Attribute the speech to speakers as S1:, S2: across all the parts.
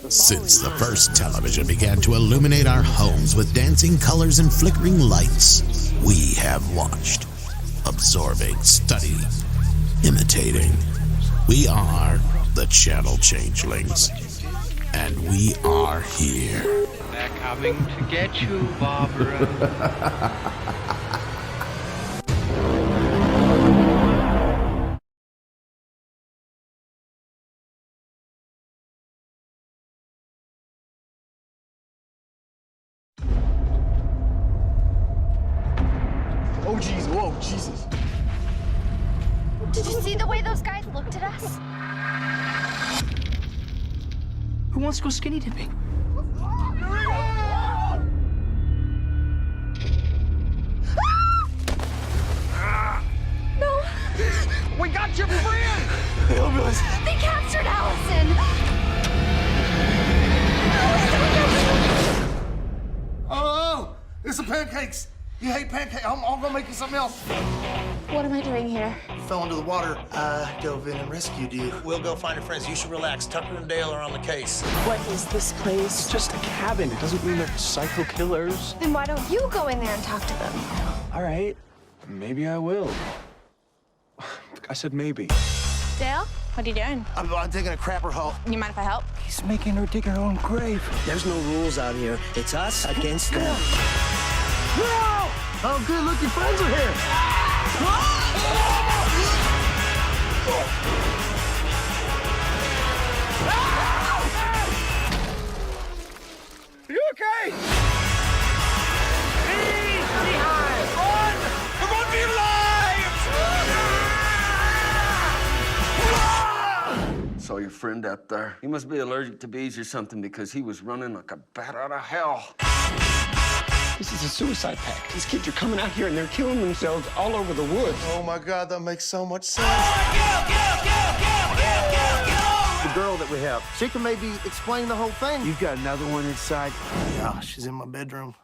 S1: Since the first television began to illuminate our homes with dancing colors and flickering lights, we have watched, absorbing, studying, imitating. We are the Channel Changelings, and we are here.
S2: They're coming to get you, Barbara.
S3: Oh, jeez. Whoa, Jesus.
S4: Did you see the way those guys looked at us?
S3: Who wants to go skinny dipping?
S4: No.
S3: We got your friend!
S4: They captured Allison.
S5: Oh, it's some pancakes. You hate pancakes. I'm gonna make you something else.
S4: What am I doing here?
S5: Fell into the water. Dove in and rescued you.
S6: We'll go find your friends. You should relax. Tucker and Dale are on the case.
S7: What is this place?
S3: It's just a cabin. It doesn't mean they're psycho killers.
S4: Then why don't you go in there and talk to them?
S3: All right, maybe I will. I said maybe.
S8: Dale, what are you doing?
S5: I'm taking a crapper haul.
S8: You mind if I help?
S3: He's making her dig her own grave.
S7: There's no rules out here. It's us against them.
S5: No! Oh, good. Look, your friends are here.
S3: Are you okay?
S5: Run! We're going to be alive!
S9: Saw your friend out there. He must be allergic to bees or something because he was running like a bat out of hell.
S3: This is a suicide pact. These kids are coming out here and they're killing themselves all over the woods.
S5: Oh, my God, that makes so much sense. The girl that we have, she can maybe explain the whole thing.
S3: You've got another one inside.
S5: Yeah, she's in my bedroom.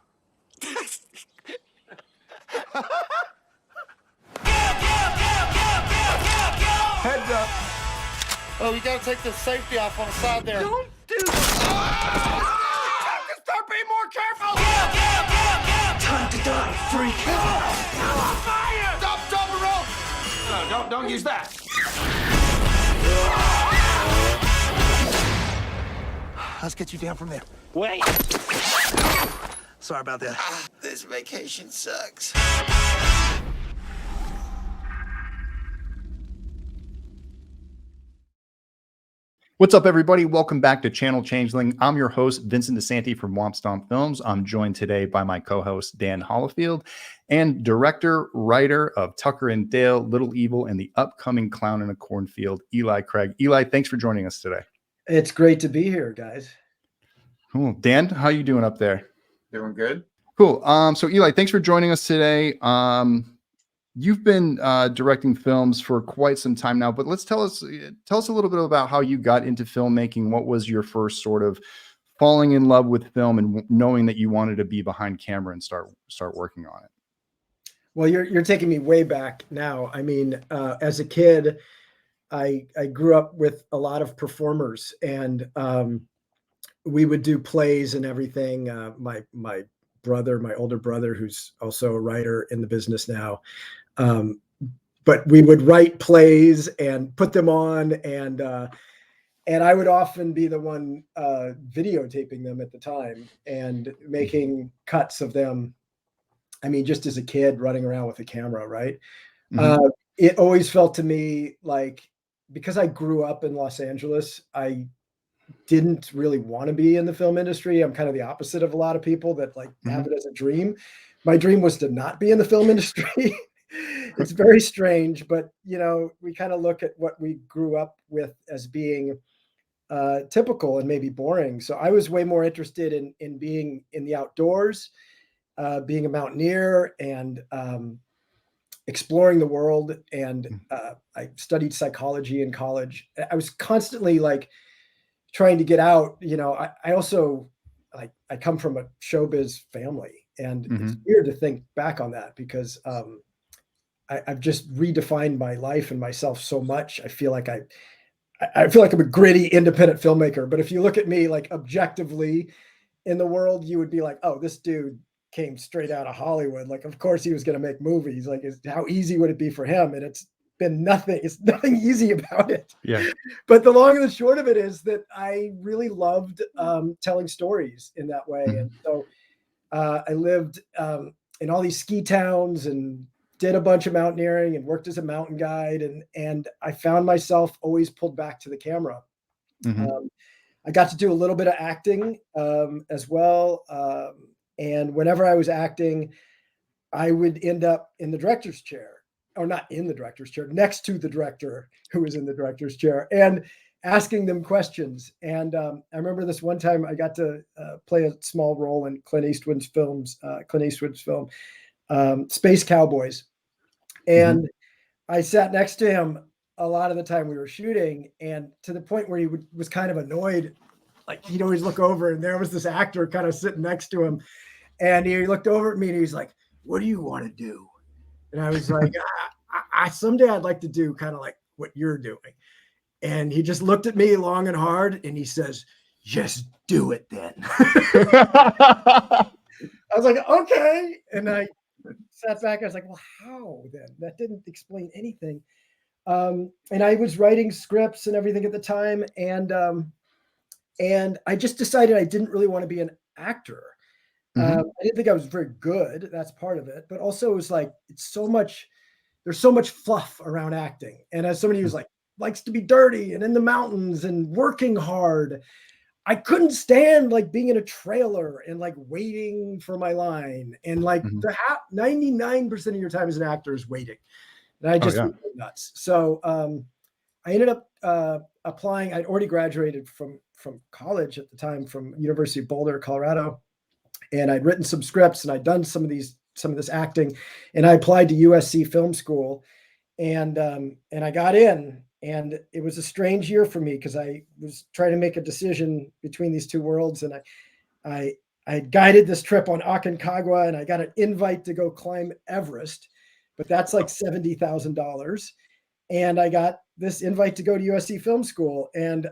S3: Heads up.
S5: Oh, you gotta take the safety off on the side there.
S3: Don't do that.
S5: Just start being more careful.
S3: Time to die, freak.
S5: Fire! Stop, double roll.
S3: No, don't use that.
S5: Let's get you down from there.
S3: Wait.
S5: Sorry about that.
S6: This vacation sucks.
S10: What's up, everybody? Welcome back to Channel Changeling. I'm your host, Vincente from Womp Stomp Films. I'm joined today by my co-host, Dan Hallowfield, and director, writer of Tucker and Dale, Little Evil, and the upcoming Clown in a Cornfield, Eli Craig. Eli, thanks for joining us today.
S11: It's great to be here, guys.
S10: Cool. Dan, how you doing up there?
S12: Doing good.
S10: Cool. So Eli, thanks for joining us today. You've been directing films for quite some time now, but tell us a little bit about how you got into filmmaking. What was your first sort of falling in love with film and knowing that you wanted to be behind camera and start working on it?
S11: Well, you're taking me way back now. I mean, as a kid, I grew up with a lot of performers, and we would do plays and everything. My older brother, who's also a writer in the business now, but we would write plays and put them on, and I would often be the one videotaping them at the time and making cuts of them. I mean, just as a kid running around with a camera, right? Mm-hmm. It always felt to me like, because I grew up in Los Angeles, I didn't really want to be in the film industry. I'm kind of the opposite of a lot of people that have it as a dream. My dream was to not be in the film industry. It's very strange, but we kind of look at what we grew up with as being typical and maybe boring. So I was way more interested in being in the outdoors, being a mountaineer, and exploring the world. And I studied psychology in college. I was constantly trying to get out. I also I come from a showbiz family, and it's weird to think back on that because I've just redefined my life and myself so much. I feel like I feel like I'm a gritty, independent filmmaker. But if you look at me like objectively in the world, you would be like, oh, this dude came straight out of Hollywood. Like, of course he was going to make movies. Like, how easy would it be for him? And it's been nothing. It's nothing easy about it.
S10: Yeah.
S11: But the long and the short of it is that I really loved telling stories in that way. And so I lived in all these ski towns and did a bunch of mountaineering and worked as a mountain guide. And I found myself always pulled back to the camera. I got to do a little bit of acting as well. And whenever I was acting, I would end up in the director's chair, or not in the director's chair, next to the director who was in the director's chair, and asking them questions. And I remember this one time I got to play a small role in Clint Eastwood's film, Space Cowboys. And I sat next to him a lot of the time we were shooting, and to the point where he was kind of annoyed. Like, he'd always look over and there was this actor kind of sitting next to him. And he looked over at me and he's like, what do you want to do? And I was like, someday I'd like to do kind of like what you're doing. And he just looked at me long and hard and he says, just do it then. I was like, okay. And I sat back. I was like, well, how then? That didn't explain anything. And I was writing scripts and everything at the time. And I just decided I didn't really want to be an actor. I didn't think I was very good. That's part of it. But also it was like, there's so much fluff around acting. And as somebody who's like, likes to be dirty and in the mountains and working hard, I couldn't stand like being in a trailer and like waiting for my line. And like 99% of your time as an actor is waiting. And I just went nuts. So I ended up applying. I'd already graduated from college at the time, from University of Boulder, Colorado. And I'd written some scripts and I'd done some of this acting, and I applied to USC Film School, and I got in. And it was a strange year for me because I was trying to make a decision between these two worlds. And I guided this trip on Aconcagua, and I got an invite to go climb Everest, but that's like $70,000. And I got this invite to go to USC Film School, and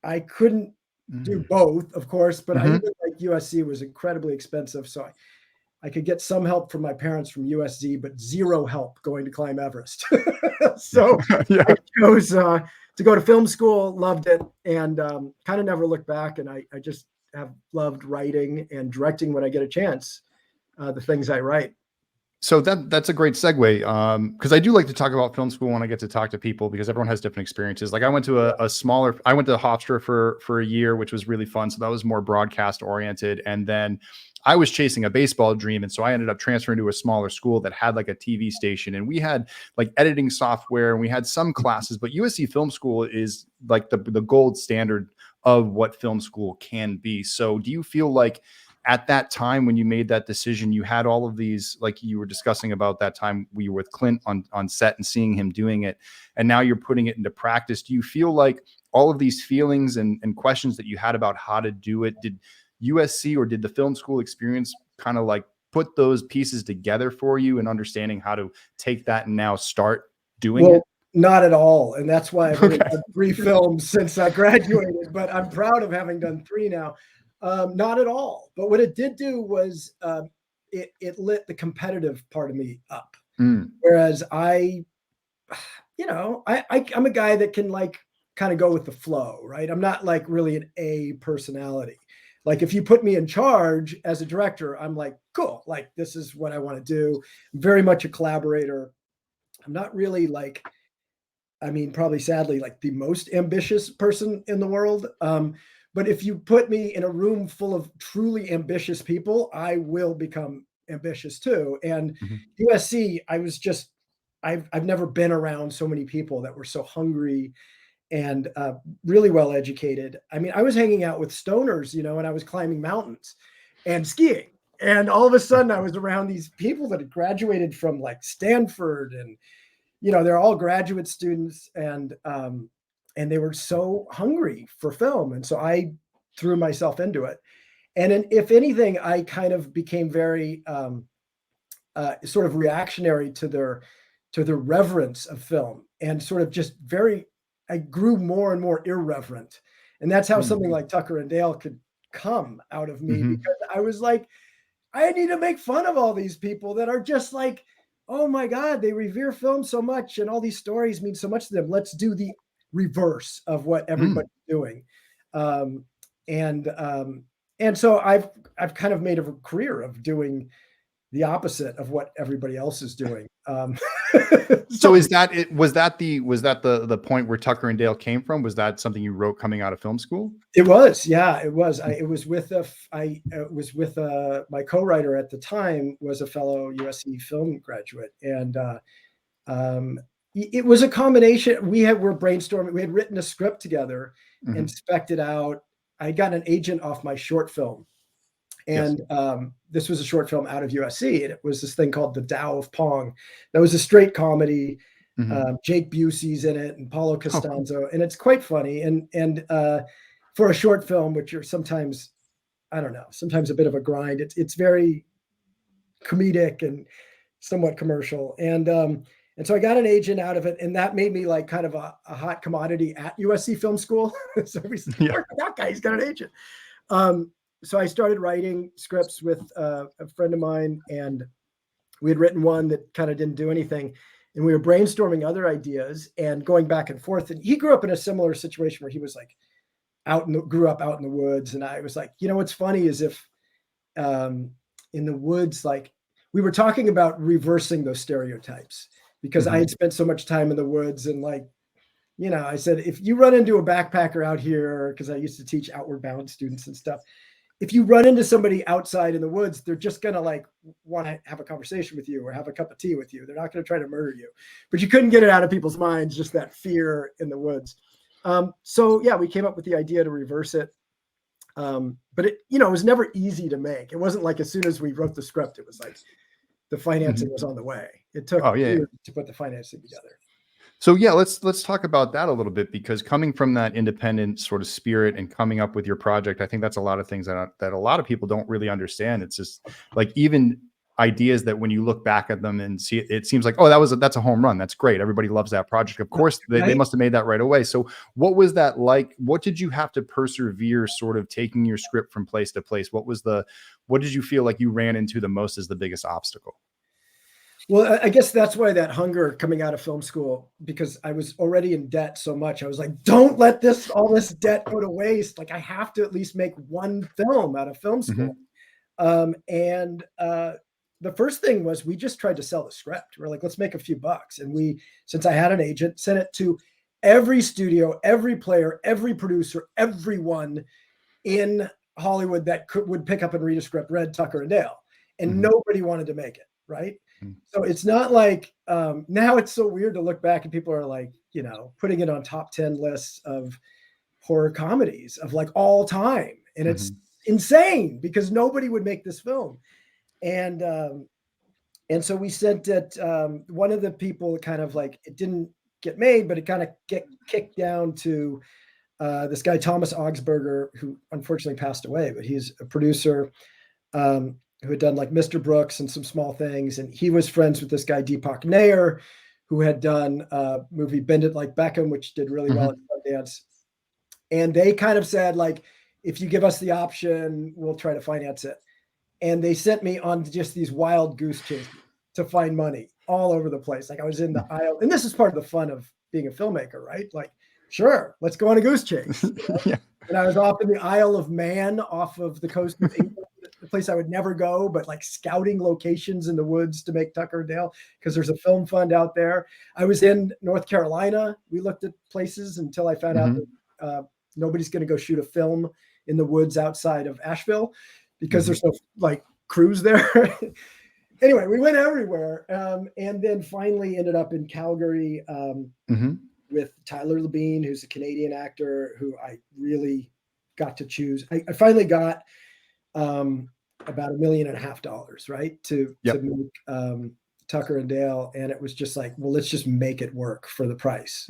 S11: I couldn't do both, of course, but I knew like USC was incredibly expensive. So I could get some help from my parents from USC, but zero help going to climb Everest. So I chose to go to film school, loved it, and kind of never looked back. And I just have loved writing and directing when I get a chance, the things I write.
S10: So that's a great segue, because I do like to talk about film school when I get to talk to people, because everyone has different experiences. Like I went to I went to Hofstra for a year, which was really fun. So that was more broadcast oriented. And then I was chasing a baseball dream. And so I ended up transferring to a smaller school that had like a TV station, and we had like editing software and we had some classes, but USC Film School is like the gold standard of what film school can be. So do you feel like at that time when you made that decision, you had all of these, like you were discussing about that time we were with Clint on set and seeing him doing it, and now you're putting it into practice. Do you feel like all of these feelings and questions that you had about how to do it, did USC or did the film school experience kind of like put those pieces together for you and understanding how to take that and now start doing it?
S11: Not at all. And that's why I've only done 3 films since I graduated, but I'm proud of having done 3 now. Not at all. But what it did do was it lit the competitive part of me up. Whereas I'm a guy that can like kind of go with the flow, right? I'm not like really an A personality. Like if you put me in charge as a director, I'm like, cool, like this is what I want to do. I'm very much a collaborator. I'm not really like, probably sadly, like the most ambitious person in the world. But if you put me in a room full of truly ambitious people, I will become ambitious too. And USC, I've never been around so many people that were so hungry and really well educated. I was hanging out with stoners, and I was climbing mountains and skiing. And all of a sudden I was around these people that had graduated from like Stanford, and, they're all graduate students, and they were so hungry for film. And so I threw myself into it. And if anything, I kind of became very sort of reactionary to their reverence of film, and sort of just very I grew more and more irreverent. And that's how something like Tucker and Dale could come out of me, because I was like, I need to make fun of all these people that are just like, oh my God, they revere film so much and all these stories mean so much to them. Let's do the reverse of what everybody's doing. And so I've kind of made a career of doing the opposite of what everybody else is doing.
S10: So is that it? Was that the point where Tucker and Dale came from? Was that something you wrote coming out of film school?
S11: It was, yeah, it was. It was with my co-writer at the time was a fellow USC film graduate, and it was a combination. We're brainstorming. We had written a script together and spec'd it out. I got an agent off my short film. And this was a short film out of USC, and it was this thing called The Tao of Pong. That was a straight comedy. Jake Busey's in it, and Paulo Costanzo, and it's quite funny. And for a short film, which you're sometimes, I don't know, sometimes a bit of a grind. It's very comedic and somewhat commercial. And so I got an agent out of it, and that made me like kind of a hot commodity at USC Film School. So that guy, he's got an agent. So I started writing scripts with a friend of mine, and we had written one that kind of didn't do anything. And we were brainstorming other ideas and going back and forth. And he grew up in a similar situation where he was like grew up out in the woods. And I was like, you know, what's funny is if in the woods, like we were talking about reversing those stereotypes, because I had spent so much time in the woods, and like, you know, I said, if you run into a backpacker out here, because I used to teach outward bound students and stuff, if you run into somebody outside in the woods, they're just going to like want to have a conversation with you or have a cup of tea with you. They're not going to try to murder you, but you couldn't get it out of people's minds, just that fear in the woods. So yeah, we came up with the idea to reverse it. But it, you know, it was never easy to make. It wasn't like as soon as we wrote the script, it was like the financing was on the way. It took years to put the financing together.
S10: So yeah, let's talk about that a little bit, because coming from that independent sort of spirit and coming up with your project, I think that's a lot of things that a lot of people don't really understand. It's just like even ideas that when you look back at them and see it, it seems like, oh, that's a home run. That's great. Everybody loves that project. Of course, they must have made that right away. So what was that like? What did you have to persevere sort of taking your script from place to place? What did you feel like you ran into the most as the biggest obstacle?
S11: Well, I guess that's why that hunger coming out of film school, because I was already in debt so much. I was like, don't let all this debt go to waste. Like I have to at least make one film out of film school. The first thing was we just tried to sell the script. We're like, let's make a few bucks. And since I had an agent, sent it to every studio, every player, every producer, everyone in Hollywood that would pick up and read a script, read Tucker and Dale, and nobody wanted to make it. Right. So it's not like now it's so weird to look back and people are like, you know, putting it on top 10 lists of horror comedies of like all time. And it's insane because nobody would make this film. And so we sent it, one of the people kind of like, it didn't get made, but it kind of get kicked down to this guy, Thomas Augsburger, who unfortunately passed away, but he's a producer who had done like Mr. Brooks and some small things. And he was friends with this guy, Deepak Nair, who had done a movie Bend It Like Beckham, which did really well at Sundance. And they kind of said, like, if you give us the option, we'll try to finance it. And they sent me on just these wild goose chases to find money all over the place. Like I was in the aisle, and this is part of the fun of being a filmmaker, right? Like, sure, let's go on a goose chase. You know? And I was off in the Isle of Man off of the coast of England, a place I would never go, but like scouting locations in the woods to make Tucker and Dale because there's a film fund out there. I was in North Carolina. We looked at places until I found out that nobody's going to go shoot a film in the woods outside of Asheville because there's no like crews there. Anyway, we went everywhere. And then finally ended up in Calgary with Tyler Labine, who's a Canadian actor who I really got to choose. I finally got about $1.5 million, right, to make Tucker and Dale, and it was just like, well, let's just make it work for the price.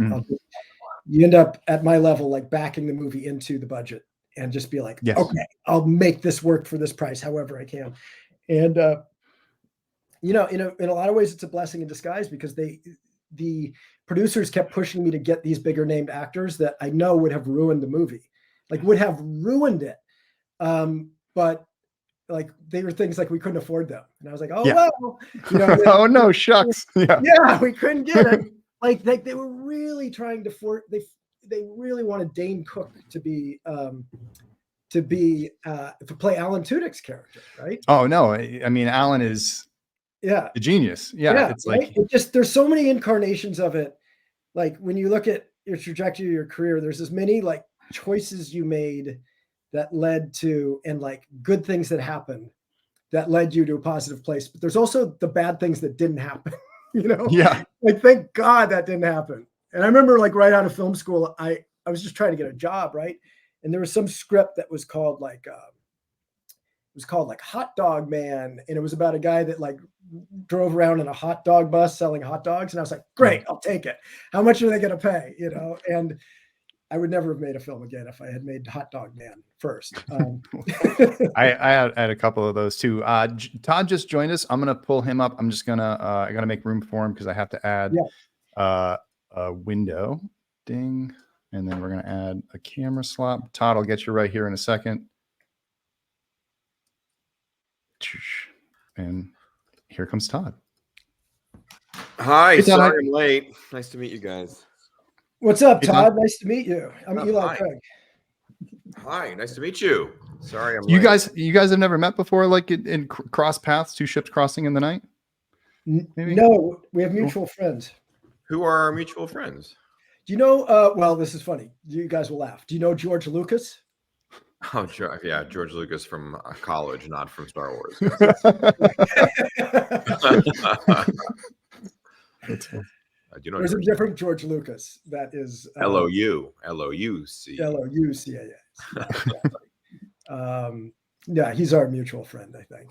S11: You end up at my level, like backing the movie into the budget and just be like, okay, I'll make this work for this price, however I can. And you know, in a lot of ways, it's a blessing in disguise because the producers kept pushing me to get these bigger named actors that I know would have ruined the movie, like would have ruined it. But like they were things like we couldn't afford them, and I was like, oh well, you know.
S10: Oh no, shucks.
S11: Yeah, we couldn't get it. Like they were really trying to they really wanted Dane Cook to play Alan Tudyk's character, right?
S10: Oh no, I mean Alan is a genius. It's
S11: right?
S10: like
S11: it just there's so many incarnations of it. Like when you look at your trajectory of your career, there's as many like choices you made that led to, and like good things that happened that led you to a positive place. But there's also the bad things that didn't happen, you know?
S10: Yeah.
S11: Like, thank God that didn't happen. And I remember like right out of film school, I was just trying to get a job, right? And there was some script that was called like Hot Dog Man. And it was about a guy that like drove around in a hot dog bus selling hot dogs. And I was like, great, I'll take it. How much are they going to pay? You know? And I would never have made a film again if I had made Hot Dog Man first.
S10: I had a couple of those too. Todd just joined us. I'm gonna pull him up. I'm just gonna I gotta make room for him because I have to add a window. Ding. And then we're gonna add a camera slot. Todd, I'll get you right here in a second. And here comes Todd.
S12: Hi,
S10: Hey, Todd,
S12: sorry I'm late. Nice to meet you guys.
S11: What's up, Todd? Nice to meet you. I'm Eli
S12: hi.
S11: Craig.
S12: Hi, nice to meet you. Sorry I'm
S10: You
S12: late.
S10: guys have never met before, like in cross paths, two ships crossing in the night? Maybe?
S11: No, we have mutual friends.
S12: Who are our mutual friends?
S11: Do you know, well, this is funny. You guys will laugh. Do you know George Lucas?
S12: Oh, yeah, George Lucas from college, not from Star Wars.
S11: There's a different George Lucas that is
S12: L-O-U-C.
S11: Yeah, he's our mutual friend, I think.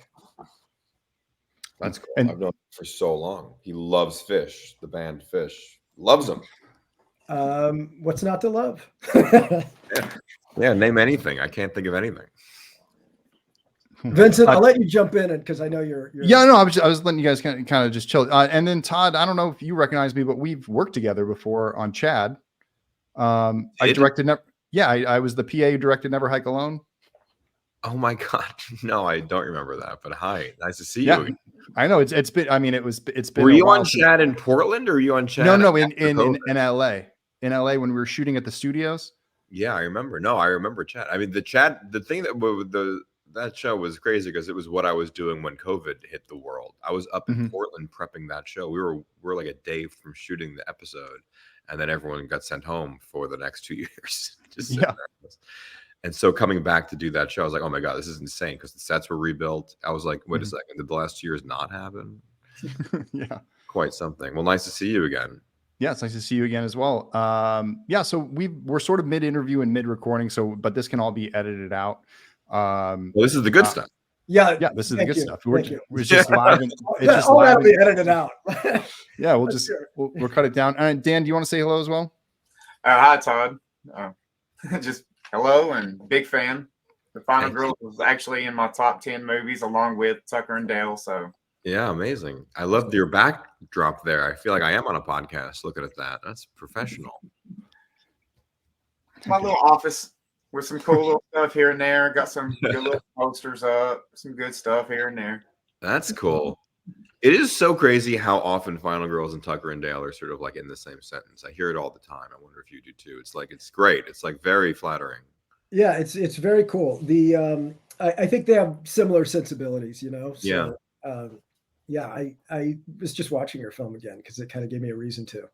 S12: That's cool. I've known him for so long. He loves Fish, the band Fish. Loves them.
S11: What's not to love?
S12: Yeah, name anything. I can't think of anything.
S11: Vincent, I'll let you jump in because I know you're.
S10: Yeah, no, I was letting you guys kind of just chill. And then Todd, I don't know if you recognize me, but we've worked together before on Chad. I directed. I was the PA who directed Never Hike Alone.
S12: Oh my God, no, I don't remember that. But hi, nice to see
S10: Yeah,
S12: you.
S10: I know it's been. I mean, it's been.
S12: Were you on Chad in Portland or were you on Chad?
S10: No, in LA. In LA when we were shooting at the studios.
S12: Yeah, I remember. No, I remember Chad. I mean, the thing that show was crazy because it was what I was doing when COVID hit the world. I was up in Portland prepping that show. We were like a day from shooting the episode, and then everyone got sent home for the next 2 years. And so coming back to do that show, I was like, oh my God, this is insane because the sets were rebuilt. I was like, wait a second, did the last 2 years not happen?
S10: Yeah.
S12: Quite something. Well, nice to see you again.
S10: Yeah, it's nice to see you again as well. So we're sort of mid-interview and mid-recording, but this can all be edited out.
S12: Well, this is the good stuff.
S11: Yeah,
S10: this is the good stuff. We're
S11: It's
S10: just live. It's just
S11: all
S10: live.
S11: that'll be edited out.
S10: Yeah, we'll cut it down. Dan, do you want to say hello as well?
S13: Hi, Todd. Just hello and big fan. The Final Girls was actually in my top 10 movies along with Tucker and Dale. So
S12: yeah, amazing. I loved your backdrop there. I feel like I am on a podcast looking at that. That's professional.
S13: It's my little office with some cool little stuff here and there. Got some good little posters up, some good stuff here and there.
S12: That's cool. It is so crazy how often Final Girls and Tucker and Dale are sort of like in the same sentence. I hear it all the time. I wonder if you do too. It's like, it's great. It's like very flattering.
S11: Yeah, it's very cool. The I think they have similar sensibilities, you know. So, I was just watching your film again because it kind of gave me a reason to,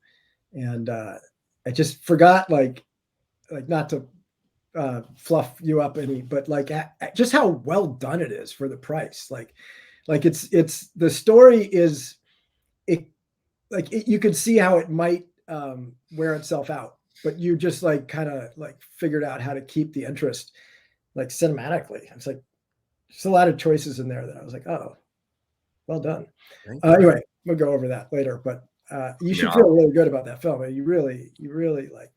S11: and I just forgot like not to fluff you up any, but like just how well done it is for the price. Like it's the story is you can see how it might wear itself out, but you just like kind of like figured out how to keep the interest like cinematically. It's like there's a lot of choices in there that I was like, oh, well done. Anyway, we'll go over that later, but you should feel really good about that film. You really like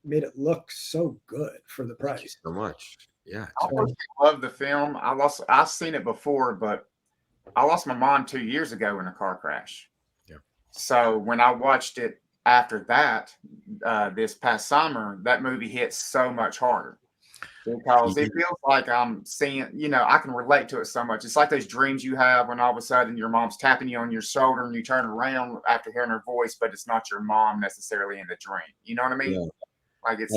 S11: made it look so good for the price.
S12: Thank you so much. Yeah.
S13: I love the film. I've seen it before, but I lost my mom 2 years ago in a car crash.
S12: Yeah.
S13: So when I watched it after that, this past summer, that movie hit so much harder because it feels like I'm seeing, I can relate to it so much. It's like those dreams you have when all of a sudden your mom's tapping you on your shoulder and you turn around after hearing her voice, but it's not your mom necessarily in the dream. You know what I mean?
S12: Yeah.
S13: Like it's,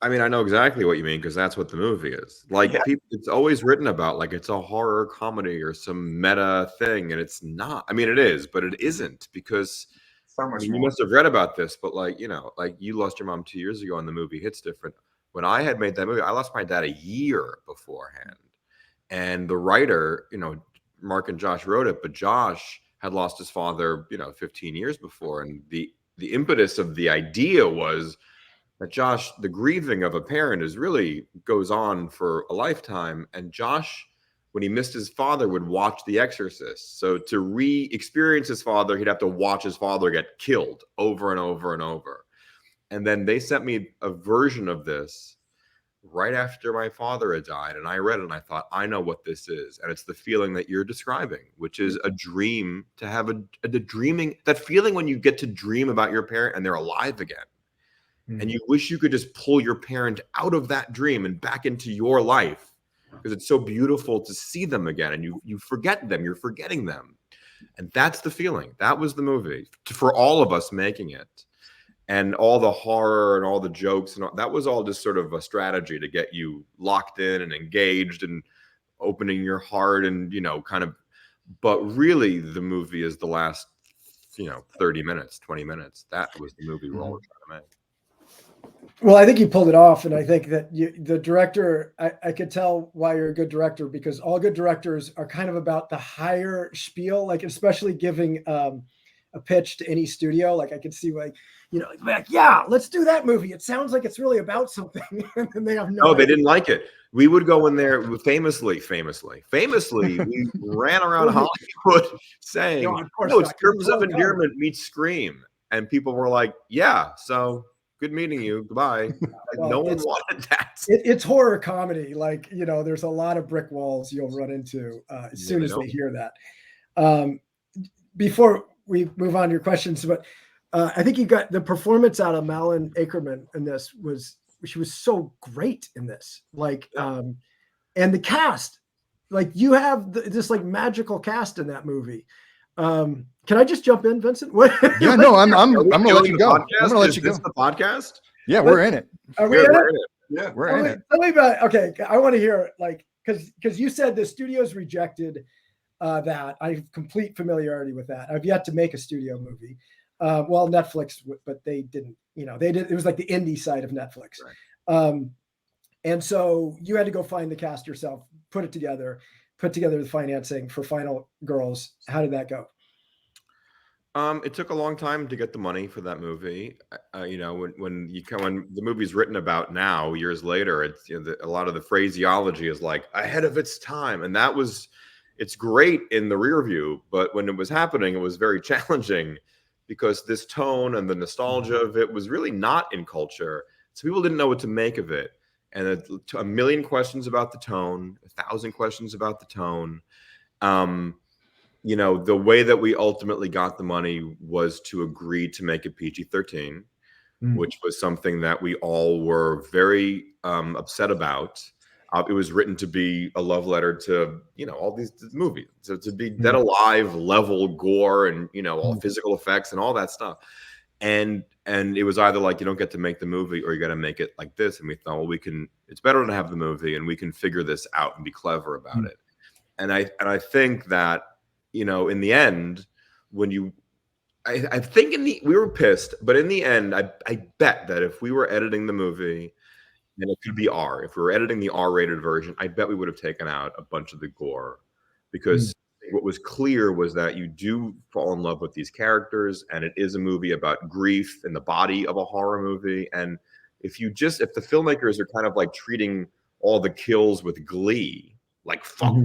S12: I mean, I know exactly what you mean because that's what the movie is. Like, people, it's always written about like it's a horror comedy or some meta thing, and it's not. I mean, it is, but it isn't because
S13: so much
S12: you
S13: more.
S12: must have read about this. But like, like you lost your mom 2 years ago, and the movie hits different. When I had made that movie, I lost my dad a year beforehand, and the writer, Mark and Josh wrote it, but Josh had lost his father, 15 years before, and the impetus of the idea was that Josh, the grieving of a parent really goes on for a lifetime. And Josh, when he missed his father, would watch The Exorcist. So to re-experience his father, he'd have to watch his father get killed over and over and over. And then they sent me a version of this right after my father had died. And I read it and I thought, I know what this is. And it's the feeling that you're describing, which is a dream, to have the dreaming, that feeling when you get to dream about your parent and they're alive again. And you wish you could just pull your parent out of that dream and back into your life because it's so beautiful to see them again. And you forget them, you're forgetting them. And that's the feeling. That was the movie for all of us making it. And all the horror and all the jokes and that was all just sort of a strategy to get you locked in and engaged and opening your heart and, kind of. But really, the movie is the last, 30 minutes, 20 minutes. That was the movie we're all trying to make.
S11: Well, I think you pulled it off, and I think that the director, I could tell why you're a good director, because all good directors are kind of about the higher spiel, like especially giving a pitch to any studio. Like I could see like yeah, let's do that movie. It sounds like it's really about something, and they have no.
S12: They didn't like it. We would go in there famously. We ran around Hollywood saying, "No, it's Terms of Endearment meets Scream," and people were like, "Yeah, so." Good meeting you. Goodbye.
S11: Well,
S12: no one wanted that.
S11: It's horror comedy. Like, there's a lot of brick walls you'll run into as soon as they hear that. Before we move on to your questions, but I think you got the performance out of Malin Akerman in this she was so great in this. Like, and the cast, like you have this like magical cast in that movie. Can I just jump in, Vincent?
S10: Yeah, no, I'm gonna let you go. I'm gonna let you go.
S12: Is this the podcast?
S10: Yeah, we're in it.
S11: Are we in it?
S12: Yeah,
S10: we're in it.
S11: Tell me about, okay, I want to hear like because you said the studios rejected that. I have complete familiarity with that. I've yet to make a studio movie. Well, Netflix, but they didn't. They did. It was like the indie side of Netflix. Right. And so you had to go find the cast yourself, put together the financing for Final Girls. How did that go?
S12: It took a long time to get the money for that movie. When the movie's written about now, years later, it's a lot of the phraseology is like ahead of its time, and it's great in the rear view, but when it was happening, it was very challenging because this tone and the nostalgia of it was really not in culture, so people didn't know what to make of it, and a million questions about the tone, 1,000 questions about the tone. The way that we ultimately got the money was to agree to make it PG-13, which was something that we all were very upset about. It was written to be a love letter to, all these movies. So to be Dead Alive level gore and, all physical effects and all that stuff. And it was either like, you don't get to make the movie or you got to make it like this. And we thought, well, it's better to have the movie and we can figure this out and be clever about it. And I think that, in the end, I think we were pissed, but in the end, I bet that if we were editing the movie, and it could be if we were editing the R-rated version, I bet we would have taken out a bunch of the gore, because what was clear was that you do fall in love with these characters, and it is a movie about grief in the body of a horror movie. And if the filmmakers are kind of like treating all the kills with glee, like fuck.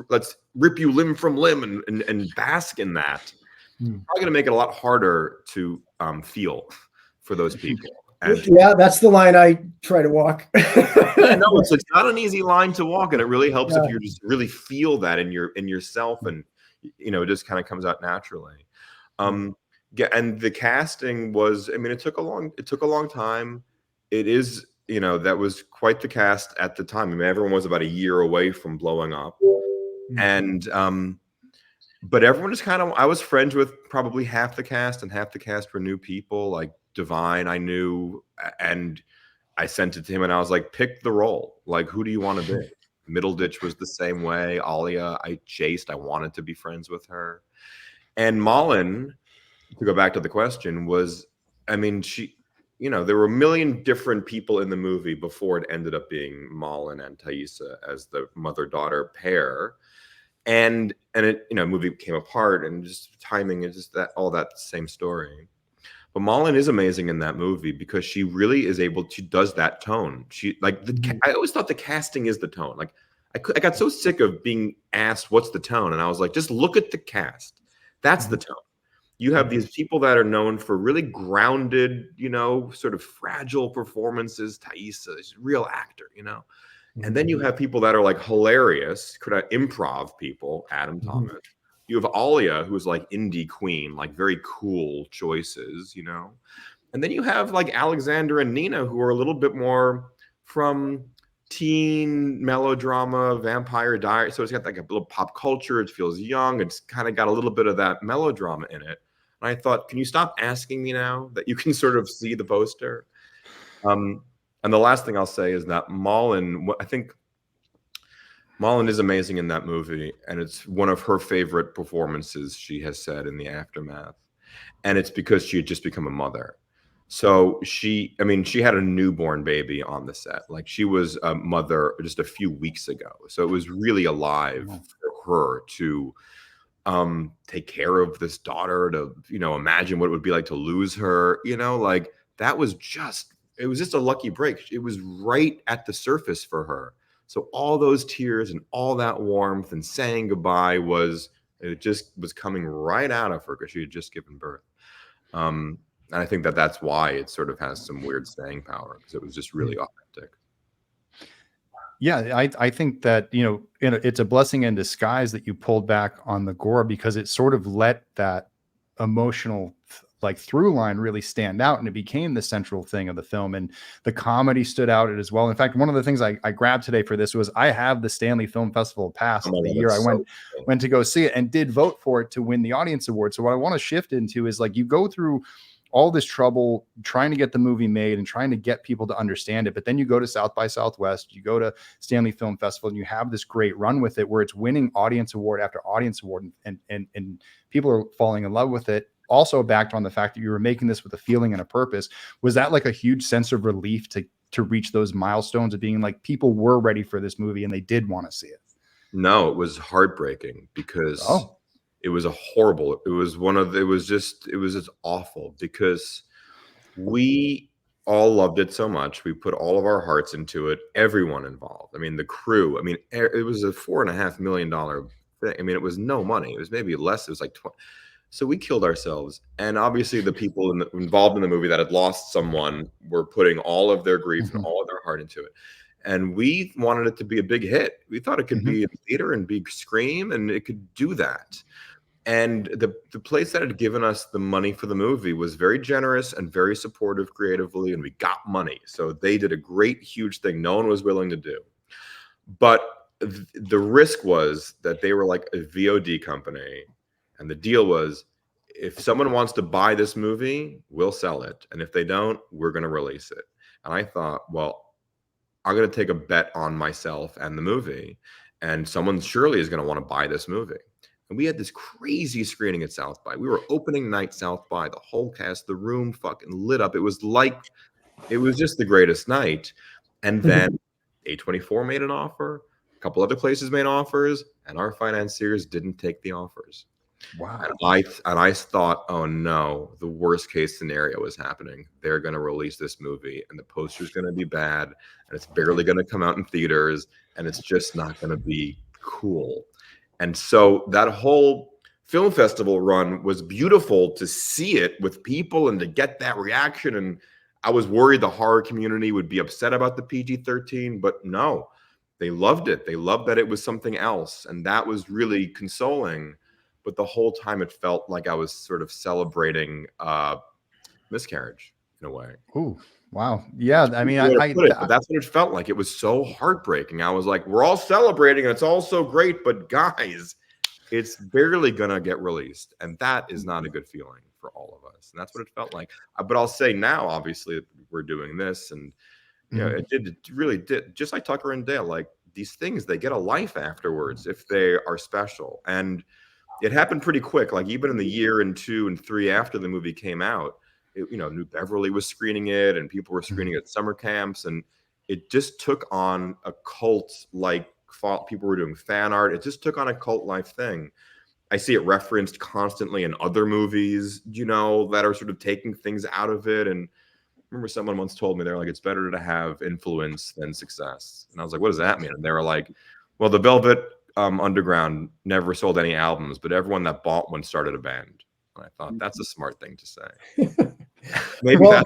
S12: Let's rip you limb from limb and bask in that. Probably going to make it a lot harder to feel for those people. And
S11: yeah, that's the line I try to walk.
S12: no, it's not an easy line to walk, and it really helps if you just really feel that in yourself, and it just kind of comes out naturally. Yeah, and the casting was, I mean, it took a long time. It is, that was quite the cast at the time. I mean, everyone was about a year away from blowing up. And but everyone is I was friends with probably half the cast, and half the cast were new people. Like Divine, I knew, and I sent it to him and I was like, pick the role. Like, who do you want to be? Middleditch was the same way. Alia, I wanted to be friends with her. And Malin, to go back to the question, was, I mean, there were a million different people in the movie before it ended up being Malin and Thaisa as the mother-daughter pair. And it, movie came apart, and just timing is just all that same story. But Malin is amazing in that movie because she really is does that tone. She I always thought the casting is the tone. Like I got so sick of being asked what's the tone, and I was like, just look at the cast. That's the tone. You have these people that are known for really grounded, sort of fragile performances. Thaisa is a real actor, And then you have people that are like hilarious, improv people, Adam Thomas. You have Alia, who's like indie queen, like very cool choices, And then you have like Alexander and Nina, who are a little bit more from teen melodrama, Vampire Diaries. So it's got like a little pop culture. It feels young. It's kind of got a little bit of that melodrama in it. And I thought, can you stop asking me now that you can sort of see the poster? And the last thing I'll say is that I think Malin is amazing in that movie, and it's one of her favorite performances, she has said, in the aftermath. And it's because she had just become a mother. So she had a newborn baby on the set. Like, she was a mother just a few weeks ago. So it was really alive for her to take care of this daughter, to, imagine what it would be like to lose her, it was just a lucky break. It was right at the surface for her. So all those tears and all that warmth and saying goodbye was coming right out of her because she had just given birth. And I think that's why it sort of has some weird staying power, because it was just really authentic.
S10: Yeah, I think that, it's a blessing in disguise that you pulled back on the gore, because it sort of let that emotional through line really stand out, and it became the central thing of the film, and the comedy stood out as well. In fact, one of the things I grabbed today for this was I have the Stanley Film Festival pass of the year. I went to go see it and did vote for it to win the audience award. So what I want to shift into is, you go through all this trouble trying to get the movie made and trying to get people to understand it. But then you go to South by Southwest, you go to Stanley Film Festival, and you have this great run with it where it's winning audience award after audience award, and people are falling in love with it. Also backed on the fact that you were making this with a feeling and a purpose. Was that like a huge sense of relief to reach those milestones of being like, people were ready for this movie and they did want to see it?
S12: No, it was heartbreaking because it was just awful, because we all loved it so much. We put all of our hearts into it, everyone involved. I mean, the crew, it was a $4.5 million thing. I mean, it was no money. It was maybe less. It was like 20. So we killed ourselves. And obviously the people involved in the movie that had lost someone were putting all of their grief and all of their heart into it. And we wanted it to be a big hit. We thought it could be in theater and be Scream, and it could do that. And the place that had given us the money for the movie was very generous and very supportive creatively, and we got money. So they did a great, huge thing no one was willing to do. But the risk was that they were like a VOD company. And the deal was, if someone wants to buy this movie, we'll sell it. And if they don't, we're going to release it. And I thought, well, I'm going to take a bet on myself and the movie. And someone surely is going to want to buy this movie. And we had this crazy screening at South by. We were opening night South by, the whole cast, the room fucking lit up. It was just the greatest night. And then A24 made an offer. A couple other places made offers. And our financiers didn't take the offers.
S10: Wow.
S12: And I thought, oh no, the worst case scenario is happening. They're going to release this movie and the poster's going to be bad and it's barely going to come out in theaters and it's just not going to be cool. And so that whole film festival run was beautiful to see it with people and to get that reaction. And I was worried the horror community would be upset about the PG-13, but no, they loved it. They loved that it was something else. And that was really consoling. but the whole time it felt like I was sort of celebrating miscarriage in a way.
S10: Ooh, wow. Yeah, I mean,
S12: but that's what it felt like. It was so heartbreaking. I was like, we're all celebrating and it's all so great, but guys, it's barely gonna get released, and that is not a good feeling for all of us. And that's what it felt like. But I'll say now, obviously, we're doing this, and you know, it really did, just like Tucker and Dale, like these things, they get a life afterwards if they are special. And it happened pretty quick. Like even in the year and 2 and 3 after the movie came out, you know, New Beverly was screening it, and people were screening it at summer camps, and it just took on a cult like. People were doing fan art. It just took on a cult life thing. I see it referenced constantly in other movies, you know, that are sort of taking things out of it. And I remember someone once told me, they're like, it's better to have influence than success. And I was like, what does that mean? And they were like, well, the Velvet Underground never sold any albums, but everyone that bought one started a band. And I thought that's a smart thing to say. Maybe
S11: well,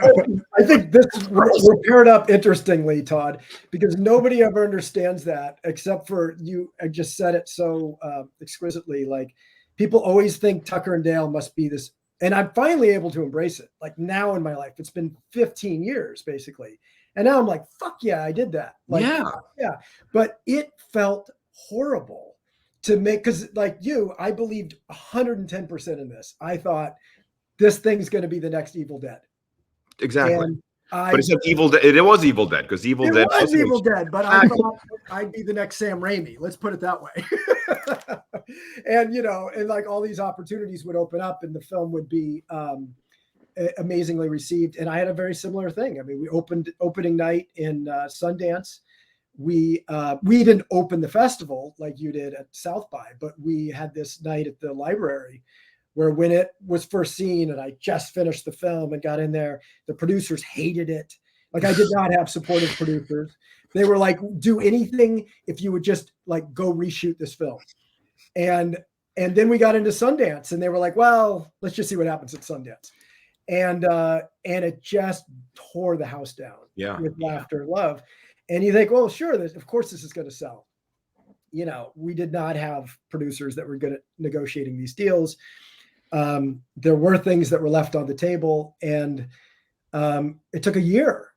S11: I think this we're paired up interestingly, Todd, because nobody ever understands that except for you. I just said it so exquisitely. Like people always think Tucker and Dale must be this, and I'm finally able to embrace it. Like now in my life, it's been 15 years basically, and now I'm like, fuck yeah, I did that. Like, yeah. But it felt horrible to make, because like you, I believed 110% in this. I thought this thing's going to be the next Evil Dead.
S12: Exactly. But it's not Evil Dead. It was Evil Dead because Evil Dead
S11: was Evil Dead, but I thought I'd be the next Sam Raimi. Let's put it that way. And, you know, and like all these opportunities would open up and the film would be amazingly received. And I had a very similar thing. I mean, we opened opening night in Sundance. We didn't open the festival like you did at South by, but we had this night at the library where when it was first seen and I just finished the film and got in there, the producers hated it. Like I did not have supportive producers. They were like, do anything if you would just like go reshoot this film. And then we got into Sundance and they were like, well, let's just see what happens at Sundance. And it just tore the house down with Laughter and Love. And you think, well, sure, of course this is going to sell. You know, we did not have producers that were good at negotiating these deals. There were things that were left on the table, and it took a year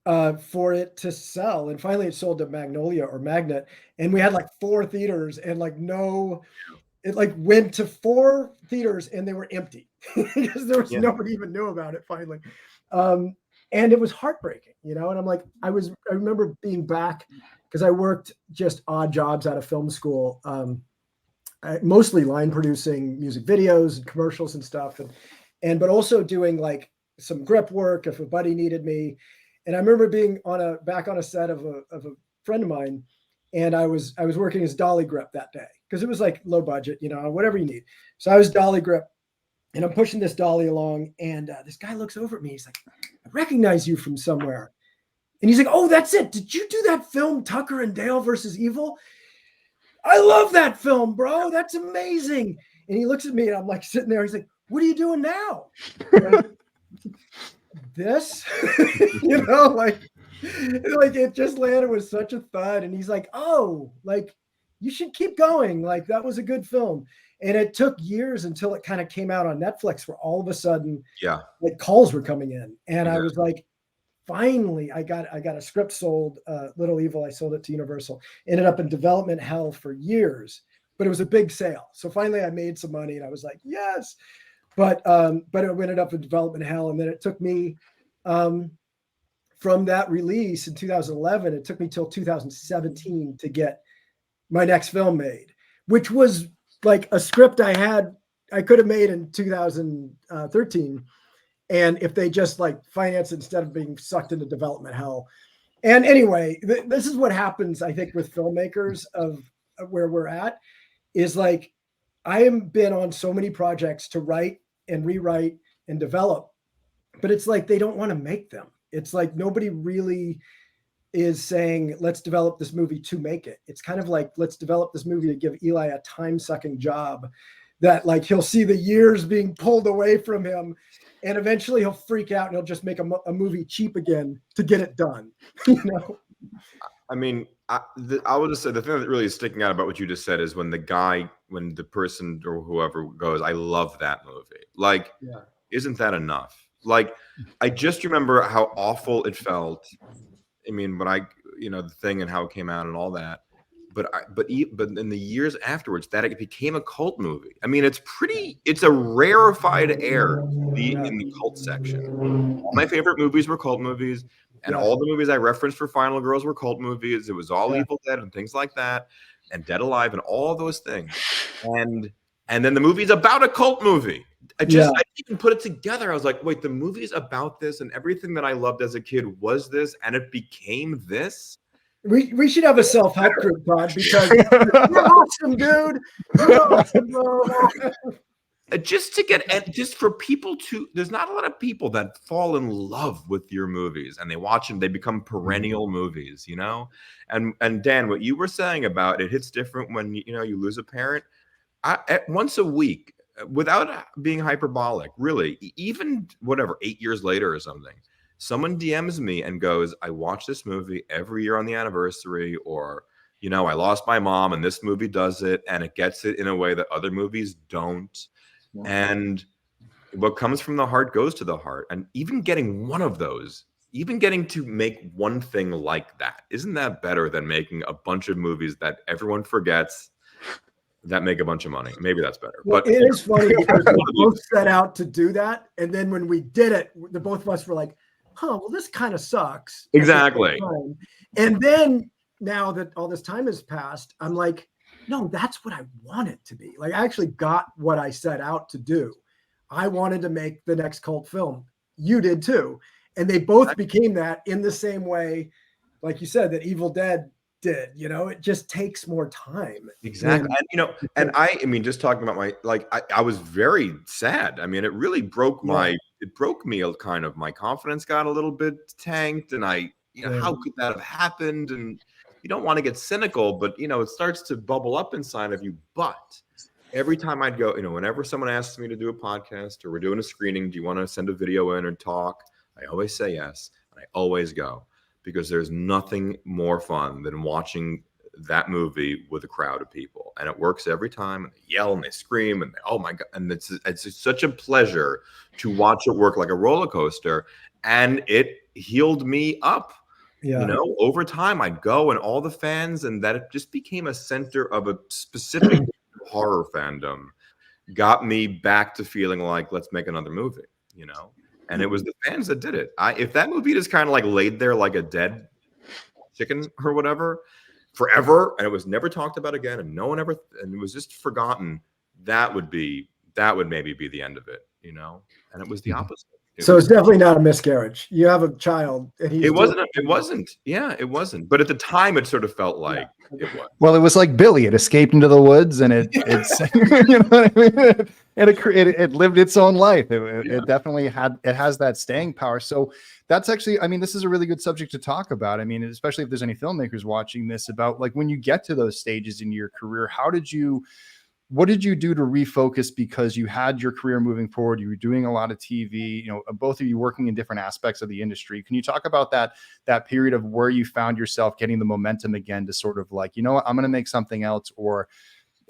S11: for it to sell. And finally it sold to Magnolia or Magnet. And we had like 4 theaters and like it like went to 4 theaters and they were empty because there was nobody even knew about it finally. And it was heartbreaking, you know? And I'm like, I remember being back because I worked just odd jobs out of film school. Mostly line producing music videos and commercials and stuff. But also doing like some grip work if a buddy needed me. And I remember being back on a set of a friend of mine. And I was working as dolly grip that day because it was like low budget, you know, whatever you need. So I was dolly grip and I'm pushing this dolly along. And this guy looks over at me. He's like, I recognize you from somewhere. And he's like, oh, that's it. Did you do that film, Tucker and Dale versus Evil? I love that film, bro. That's amazing. And he looks at me and I'm like sitting there. He's like, what are you doing now? This, you know, like it just landed with such a thud. And he's like, oh, like you should keep going. Like that was a good film. And it took years until it kind of came out on Netflix where all of a sudden, like calls were coming in. And I was like, finally, I got a script sold, Little Evil. I sold it to Universal. Ended up in development hell for years, but it was a big sale. So finally, I made some money, and I was like, yes. But it ended up in development hell, and then it took me from that release in 2011. It took me till 2017 to get my next film made, which was like a script I could have made in 2013. And if they just like finance it instead of being sucked into development hell. And anyway, this is what happens, I think, with filmmakers of where we're at is like, I have been on so many projects to write and rewrite and develop, but it's like, they don't want to make them. It's like, nobody really is saying, let's develop this movie to make it. It's kind of like, let's develop this movie to give Eli a time-sucking job that like, he'll see the years being pulled away from him. And eventually he'll freak out and he'll just make a movie cheap again to get it done. You know?
S12: I mean, I would just say the thing that really is sticking out about what you just said is when the person or whoever goes, I love that movie. Like, isn't that enough? Like, I just remember how awful it felt. I mean, when the thing and how it came out and all that. But in the years afterwards, that it became a cult movie. I mean, it's a rarefied air being in the cult section. All my favorite movies were cult movies, and all the movies I referenced for Final Girls were cult movies. It was all Evil Dead and things like that, and Dead Alive and all those things. And then the movie's about a cult movie. I didn't even put it together. I was like, wait, the movie's about this, and everything that I loved as a kid was this, and it became this.
S11: We should have a self-help group, Todd, because you're awesome, dude. You're awesome, bro.
S12: Just for people to, there's not a lot of people that fall in love with your movies and they watch them, they become perennial movies, and Dan, what you were saying about it hits different when you lose a parent. Once a week, without being hyperbolic, really, even 8 years later or something, someone DMs me and goes, I watch this movie every year on the anniversary, or, I lost my mom and this movie does it, and it gets it in a way that other movies don't. Yeah. And what comes from the heart goes to the heart. And even getting one of those, even getting to make one thing like that, isn't that better than making a bunch of movies that everyone forgets that make a bunch of money? Maybe that's better.
S11: Well,
S12: but
S11: it is funny because we both set out to do that. And then when we did it, the both of us were like, well, this kind of sucks.
S12: Exactly.
S11: And then now that all this time has passed, I'm like, no, that's what I want it to be. Like, I actually got what I set out to do. I wanted to make the next cult film. You did too. And they both became that in the same way, like you said, that Evil Dead did. It just takes more time.
S12: Exactly. And I mean, just talking about I was very sad. I mean, it really broke me kind of. My confidence got a little bit tanked, and how could that have happened? And you don't want to get cynical, but it starts to bubble up inside of you. But every time I'd go, whenever someone asks me to do a podcast or we're doing a screening, do you want to send a video in or talk? I always say yes, and I always go, because there's nothing more fun than watching that movie with a crowd of people, and it works every time. And they yell and they scream and oh my god, and it's such a pleasure to watch it work like a roller coaster, and it healed me up. Over time I'd go, and all the fans, and that it just became a center of a specific horror fandom, got me back to feeling like, let's make another movie, and it was the fans that did it. If that movie just kind of like laid there like a dead chicken or whatever forever, and it was never talked about again, and no one ever, and it was just forgotten, that would maybe be the end of it, and it was the opposite.
S11: So it's definitely not a miscarriage. You have a child, and
S12: it wasn't. Yeah, it wasn't. But at the time, it sort of felt like it was.
S10: Well, it was like Billy. It escaped into the woods, and it's what I mean. It lived its own life. It definitely has that staying power. So that's actually, I mean, this is a really good subject to talk about. I mean, especially if there's any filmmakers watching this, about like when you get to those stages in your career, what did you do to refocus? Because you had your career moving forward, you were doing a lot of TV, both of you working in different aspects of the industry. Can you talk about that period of where you found yourself getting the momentum again to sort of like, what, I'm going to make something else, or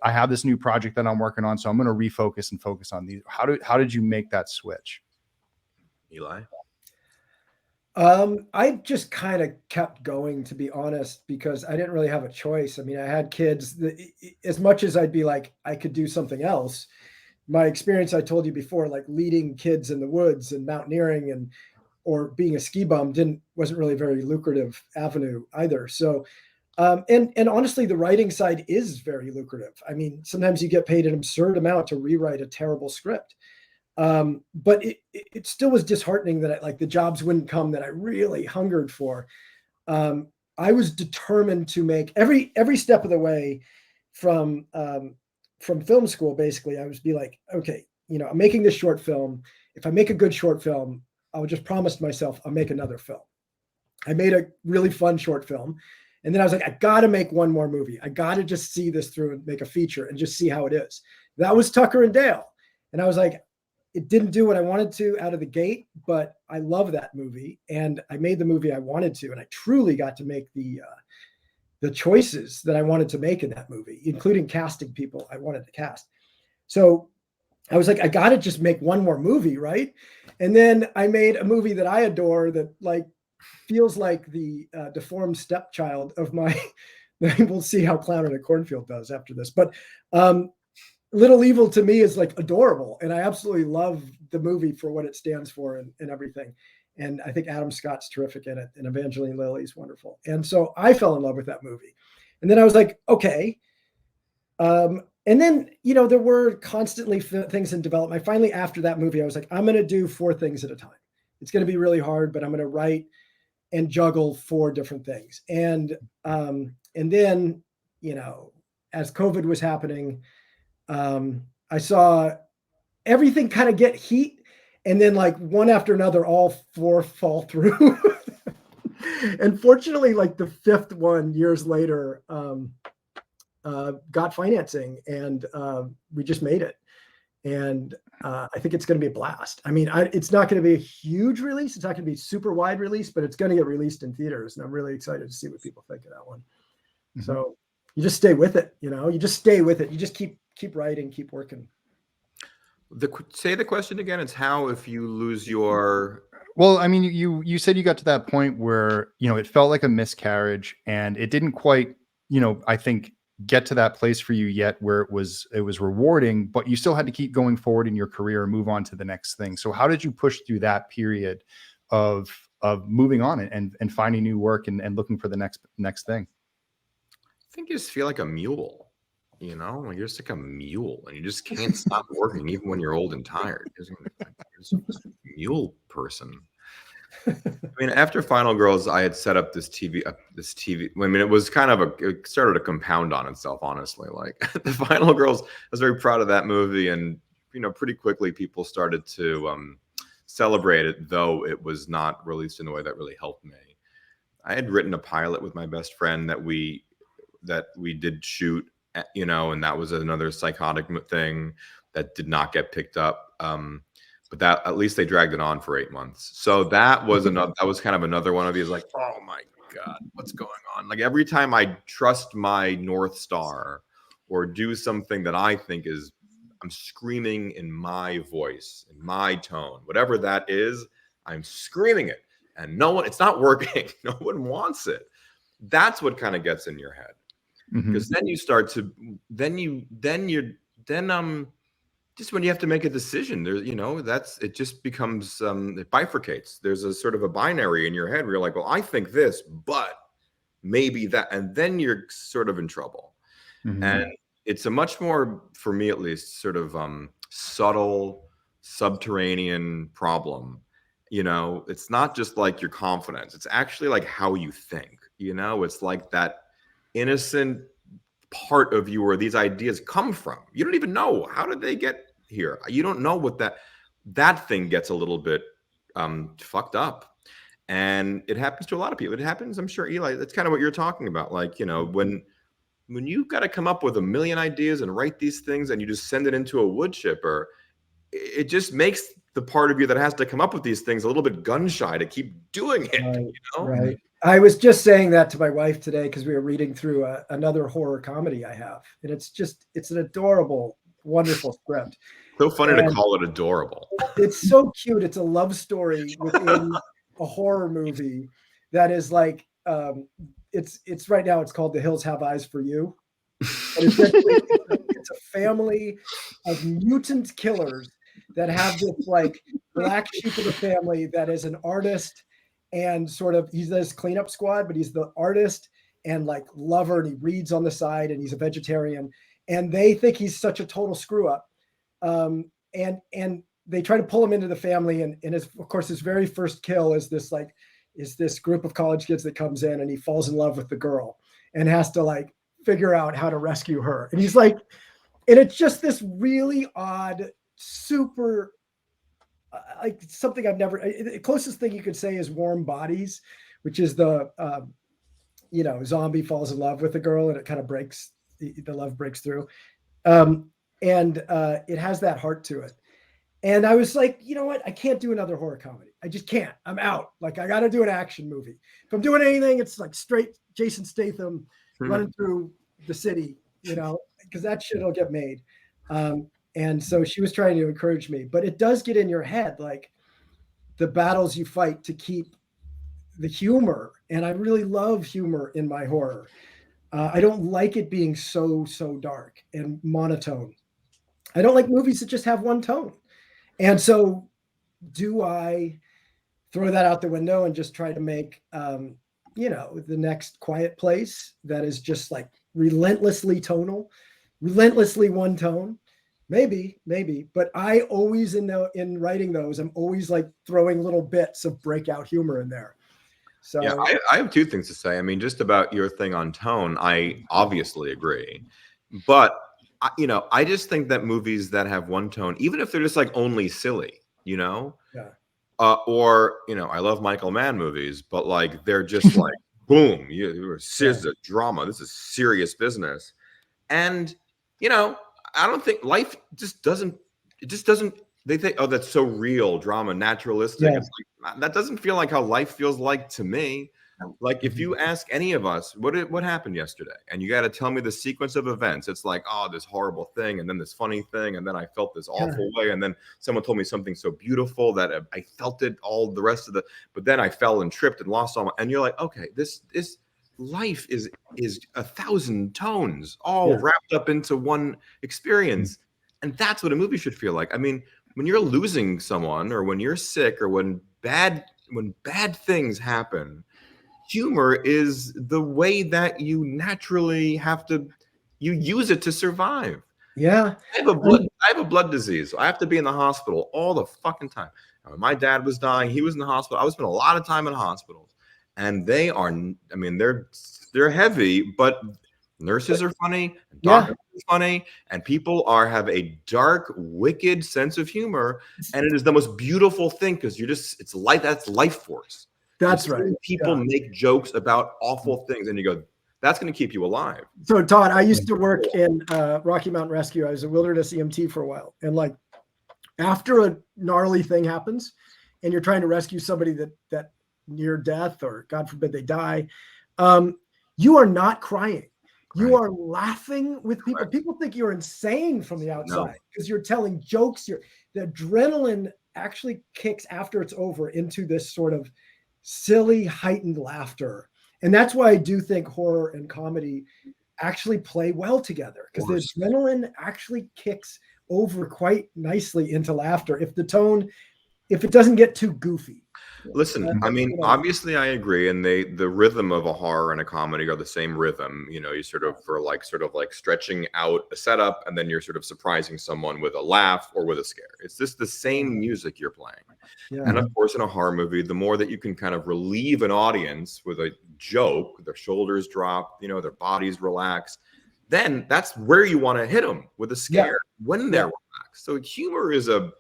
S10: I have this new project that I'm working on, so I'm going to refocus and focus on these. How did you make that switch?
S12: Eli?
S11: I just kind of kept going, to be honest, because I didn't really have a choice. I mean, I had kids. As much as I'd be like, I could do something else, my experience, I told you before, like leading kids in the woods and mountaineering or being a ski bum wasn't really a very lucrative avenue either. So, and honestly, the writing side is very lucrative. I mean, sometimes you get paid an absurd amount to rewrite a terrible script. But it still was disheartening that the jobs wouldn't come that I really hungered for. I was determined to make every step of the way from film school. Basically, I was be like, okay, I'm making this short film. If I make a good short film, I'll just promise myself I'll make another film. I made a really fun short film. And then I was like, I got to make one more movie. I got to just see this through and make a feature and just see how it is. That was Tucker and Dale. And I was like, it didn't do what I wanted to out of the gate, but I love that movie, and I made the movie I wanted to, and I truly got to make the choices that I wanted to make in that movie, including casting people I wanted to cast. So I was like, I got to just make one more movie, right? And then I made a movie that I adore that like feels like the deformed stepchild of my. We'll see how Clown in a Cornfield does after this, but Little Evil to me is like adorable, and I absolutely love the movie for what it stands for and everything. And I think Adam Scott's terrific in it, and Evangeline Lilly's wonderful. And so I fell in love with that movie. And then I was like, okay. And then, there were constantly things in development. Finally, after that movie, I was like, I'm going to do 4 things at a time. It's going to be really hard, but I'm going to write and juggle 4 different things. And then, as COVID was happening, I saw everything kind of get heat, and then like one after another, all 4 fall through. And fortunately, like the 5th one years later, got financing, and we just made it. And I think it's going to be a blast. I mean, it's not going to be a huge release. It's not going to be super wide release, but it's going to get released in theaters. And I'm really excited to see what people think of that one. Mm-hmm. So you just stay with it. You just stay with it. You just keep writing, keep working.
S12: Say the question again. It's how if you lose your.
S10: Well, I mean, you said you got to that point where, it felt like a miscarriage, and it didn't quite, I think, get to that place for you yet where it was rewarding, but you still had to keep going forward in your career and move on to the next thing. So how did you push through that period of moving on and finding new work and looking for the next thing?
S12: I think you just feel like a mule. Like you're just like a mule, and you just can't stop working even when you're old and tired. You're just a mule person. I mean, after Final Girls, I had set up this TV. I mean, it was kind of it started to compound on itself, honestly. Like the Final Girls, I was very proud of that movie, and pretty quickly people started to celebrate it, though it was not released in a way that really helped me. I had written a pilot with my best friend that we did shoot. And that was another psychotic thing that did not get picked up. But that at least they dragged it on for 8 months. So that was kind of another one of these like, oh my God, what's going on? Like every time I trust my North Star or do something that I think I'm screaming in my voice, in my tone, whatever that is, I'm screaming it. And it's not working. No one wants it. That's what kind of gets in your head. Because then you start to just when you have to make a decision there, it just becomes it bifurcates. There's a sort of a binary in your head where you're like, well, I think this, but maybe that, and then you're sort of in trouble. And it's a much more, for me at least, sort of subtle subterranean problem. It's not just like your confidence, it's actually like how you think. It's like that innocent part of you where these ideas come from. You don't even know, how did they get here? You don't know what that thing gets a little bit fucked up. And it happens to a lot of people. It happens, I'm sure, Eli, that's kind of what you're talking about. Like, when you've got to come up with a million ideas and write these things and you just send it into a wood chipper, it just makes the part of you that has to come up with these things a little bit gun shy to keep doing it.
S11: Right. I was just saying that to my wife today because we were reading through another horror comedy I have, and it's an adorable, wonderful script.
S12: So funny to call it adorable.
S11: It's so cute. It's a love story within a horror movie that is like it's right now. It's called The Hills Have Eyes for You. And it's a family of mutant killers that have this like black sheep of the family that is an artist. And sort of, he's this cleanup squad, but he's the artist and like lover, and he reads on the side, and he's a vegetarian. And they think he's such a total screw up. And they try to pull him into the family. And of course, his very first kill is this group of college kids that comes in, and he falls in love with the girl and has to like figure out how to rescue her. And he's like, and it's just this really odd, super. Like something I've never. The closest thing you could say is Warm Bodies, which is the zombie falls in love with a girl and it kind of breaks, the love breaks through, and it has that heart to it. And I was like, you know what? I can't do another horror comedy. I just can't. I'm out. Like, I got to do an action movie. If I'm doing anything, it's like straight Jason Statham running through the city, you know, because that shit will get made. And so she was trying to encourage me, but it does get in your head, like the battles you fight to keep the humor. And I really love humor in my horror. I don't like it being so dark and monotone. I don't like movies that just have one tone. And so do I throw that out the window and just try to make, you know, the next Quiet Place that is just like relentlessly tonal, relentlessly one tone? Maybe, but I always in writing those, I'm always like throwing little bits of breakout humor in there. So
S12: yeah, I have two things to say. I mean, just about your thing on tone, I obviously agree, but you know, I just think that movies that have one tone, even if they're just like only silly, you know, or you know, I love Michael Mann movies, but like they're just like boom, this is a drama, this is serious business, and you know. I don't think life just doesn't. It just doesn't. They think, oh, that's so real, drama, naturalistic.
S11: Yeah.
S12: It's like, that doesn't feel like how life feels like to me. Like if you ask any of us, what happened yesterday, and you got to tell me the sequence of events, it's like, oh, this horrible thing, and then this funny thing, and then I felt this awful way, and then someone told me something so beautiful that I felt it all the rest of the. But then I fell and tripped and lost all my. And you're like, okay, this life is 1,000 tones all wrapped up into one experience, and that's what a movie should feel like. I mean, when you're losing someone, or when you're sick, or when bad things happen, humor is the way that you naturally have to use it to survive. I have a blood disease, so I have to be in the hospital all the fucking time. When my dad was dying, he was in the hospital. I was spending a lot of time in hospitals. And they are, I mean, they're heavy, but nurses are funny, doctors are funny, and people have a dark, wicked sense of humor, and it is the most beautiful thing because it's life. That's life force.
S11: That's right.
S12: People make jokes about awful things, and you go, that's going to keep you alive.
S11: So Todd, I used to work in Rocky Mountain Rescue. I was a wilderness EMT for a while, and like after a gnarly thing happens, and you're trying to rescue somebody that near death, or God forbid they die, you are not crying. You are laughing with people. People think you're insane from the outside because you're telling jokes. The adrenaline actually kicks after it's over into this sort of silly, heightened laughter. And that's why I do think horror and comedy actually play well together, because the adrenaline actually kicks over quite nicely into laughter if it doesn't get too goofy.
S12: Listen, I mean, obviously I agree, and the rhythm of a horror and a comedy are the same rhythm. You know, you sort of stretching out a setup, and then you're sort of surprising someone with a laugh or with a scare. It's just the same music you're playing. And of course, in a horror movie, the more that you can kind of relieve an audience with a joke, their shoulders drop, you know, their bodies relax, then that's where you want to hit them with a scare when they're relaxed. So humor is a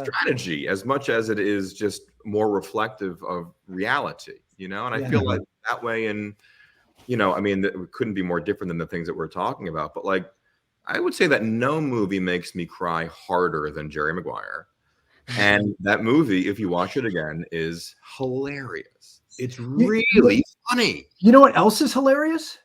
S12: strategy as much as it is just more reflective of reality, you know. And I feel like that way, and you know, I mean, it couldn't be more different than the things that we're talking about, but like I would say that no movie makes me cry harder than Jerry Maguire, and that movie, if you watch it again, is hilarious. It's really funny.
S11: You know what else is hilarious?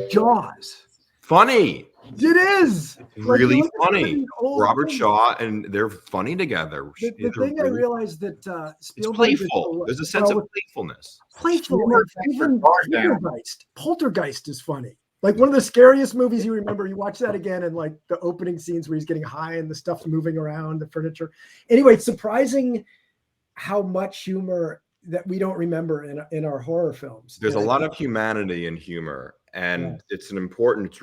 S11: Jaws.
S12: Funny.
S11: It is
S12: really funny. Robert Shaw, and they're funny together.
S11: The thing I realized that Spielberg,
S12: it's playful. There's a sense of playfulness.
S11: Playful. Even Poltergeist is funny. Like one of the scariest movies you remember. You watch that again, and like the opening scenes where he's getting high and the stuff's moving around, the furniture. Anyway, it's surprising how much humor that we don't remember in our horror films.
S12: There's a lot of humanity in humor. And it's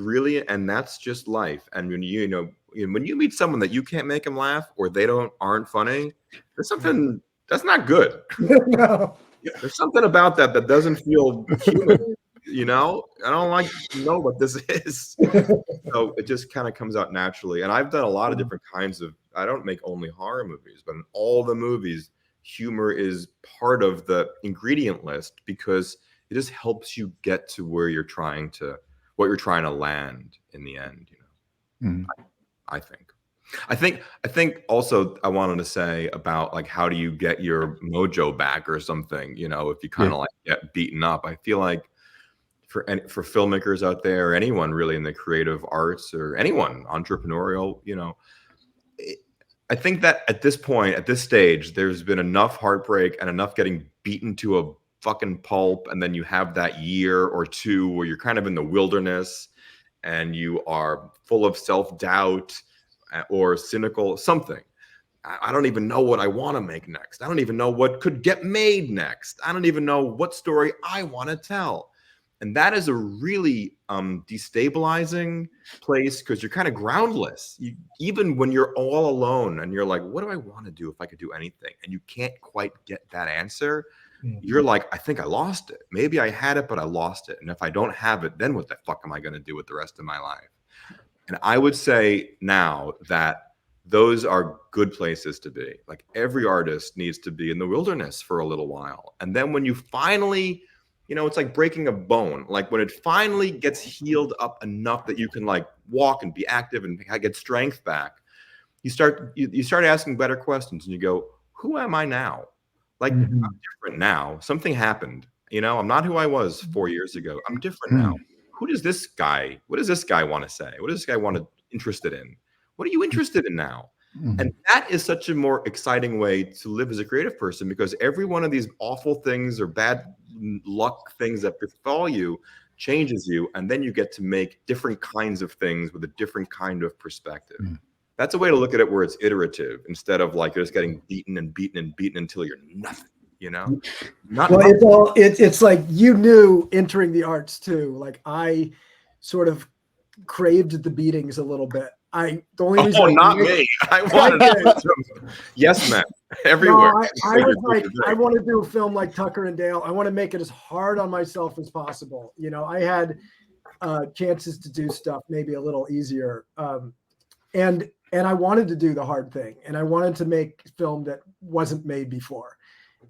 S12: really, and that's just life. And when when you meet someone that you can't make them laugh, or they aren't funny, there's something that's not good. There's something about that doesn't feel human. You know, I don't know what this is. So it just kind of comes out naturally. And I've done a lot of different kinds of. I don't make only horror movies, but in all the movies, humor is part of the ingredient list because it just helps you get to what you're trying to land in the end, you know. I think. I think also I wanted to say about like how do you get your mojo back or something, you know, if you kind of like get beaten up. I feel like for filmmakers out there, or anyone really in the creative arts, or anyone entrepreneurial, you know, I think that at this point, at this stage, there's been enough heartbreak and enough getting beaten to a fucking pulp, and then you have that year or two where you're kind of in the wilderness and you are full of self-doubt or cynical something. I don't even know what I want to make next. I don't even know what could get made next. I don't even know what story I want to tell. And that is a really destabilizing place, because you're kind of groundless. Even when you're all alone and you're like, what do I want to do if I could do anything? And you can't quite get that answer. You're like, I think I lost it. Maybe I had it, but I lost it. And if I don't have it, then what the fuck am I going to do with the rest of my life? And I would say now that those are good places to be. Like, every artist needs to be in the wilderness for a little while. And then when you finally, you know, it's like breaking a bone. Like when it finally gets healed up enough that you can like walk and be active and get strength back, you start asking better questions, and you go, who am I now? Like, I'm different now. Something happened. You know, I'm not who I was 4 years ago. I'm different now. What does this guy want to say? What does this guy interested in? What are you interested in now? And that is such a more exciting way to live as a creative person, because every one of these awful things or bad luck things that befall you changes you. And then you get to make different kinds of things with a different kind of perspective. That's a way to look at it, where it's iterative instead of like just getting beaten and beaten and beaten until you're nothing, you know?
S11: It's like, you knew entering the arts too. Like, I sort of craved the beatings a little bit. The only reason
S12: not me. I wanted yes, man. Everywhere.
S11: No, I was like, I want to do a film like Tucker and Dale. I want to make it as hard on myself as possible. You know, I had chances to do stuff maybe a little easier. And I wanted to do the hard thing, and I wanted to make film that wasn't made before.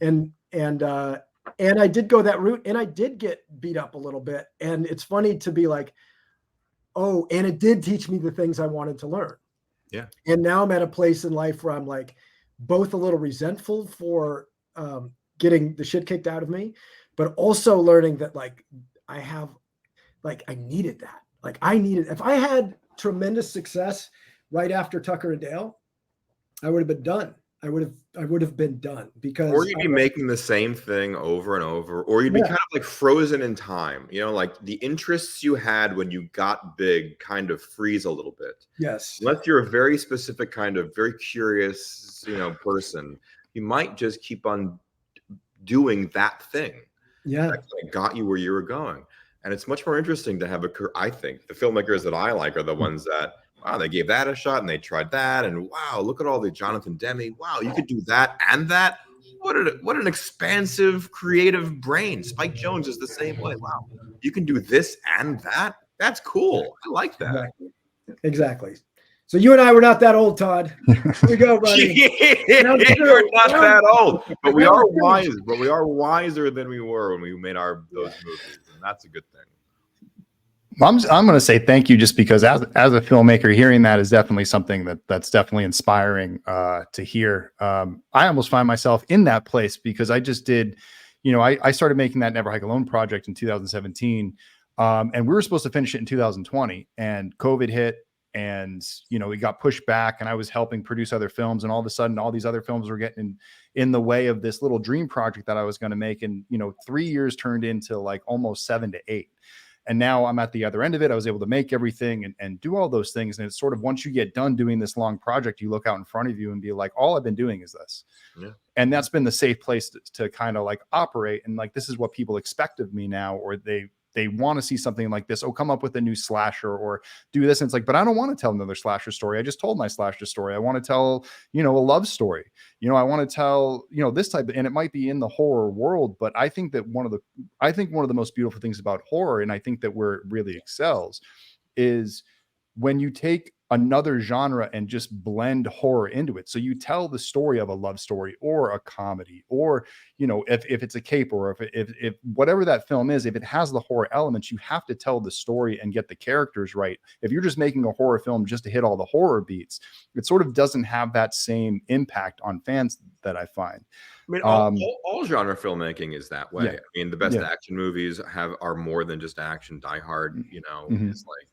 S11: And I did go that route, and I did get beat up a little bit. And it's funny to be like, oh, and it did teach me the things I wanted to learn.
S12: Yeah.
S11: And now I'm at a place in life where I'm like both a little resentful for getting the shit kicked out of me, but also learning that like I needed that. Like, if I had tremendous success right after Tucker and Dale, I would have been done. I would have been done, because
S12: or you'd be making the same thing over and over, or you'd be kind of like frozen in time. You know, like the interests you had when you got big kind of freeze a little bit.
S11: Yes.
S12: Unless you're a very specific kind of very curious, you know, person, you might just keep on doing that thing.
S11: Yeah.
S12: That kind of got you where you were going. And it's much more interesting to have I think the filmmakers that I like are the ones that, wow, they gave that a shot and they tried that, and wow, look at all the Jonathan Demme. Wow, you could do that and that. What an expansive creative brain. Spike Jonze is the same way. Wow, you can do this and that. That's cool. I like that.
S11: Exactly. So you and I were not that old, Todd. Here we go, buddy.
S12: We're not that old, but we are wise. But we are wiser than we were when we made those movies, and that's a good thing.
S10: I'm going to say thank you, just because as a filmmaker, hearing that is definitely something that's definitely inspiring to hear. I almost find myself in that place, because I just did, you know, I started making that Never Hike Alone project in 2017, and we were supposed to finish it in 2020, and COVID hit, and you know, we got pushed back, and I was helping produce other films, and all of a sudden all these other films were getting in the way of this little dream project that I was going to make, and you know, 3 years turned into like almost 7 to 8. And now I'm at the other end of it. I was able to make everything and do all those things. And it's sort of, once you get done doing this long project, you look out in front of you and be like, all I've been doing is this.
S12: Yeah.
S10: And that's been the safe place to kind of like operate. And like, this is what people expect of me now, or they want to see something like this. Oh, come up with a new slasher or do this. And it's like, but I don't want to tell another slasher story. I just told my slasher story. I want to tell, you know, a love story. You know, I want to tell, you know, this type of, and it might be in the horror world, but I think that one of the most beautiful things about horror, and I think that where it really excels, is when you take another genre and just blend horror into it. So you tell the story of a love story or a comedy, or, you know, if it's a cape, or if whatever that film is, if it has the horror elements, you have to tell the story and get the characters right. If you're just making a horror film just to hit all the horror beats, it sort of doesn't have that same impact on fans that I find.
S12: I mean, all genre filmmaking is that way.
S10: Yeah.
S12: I mean, the best action movies are more than just action. Die Hard, you know, is like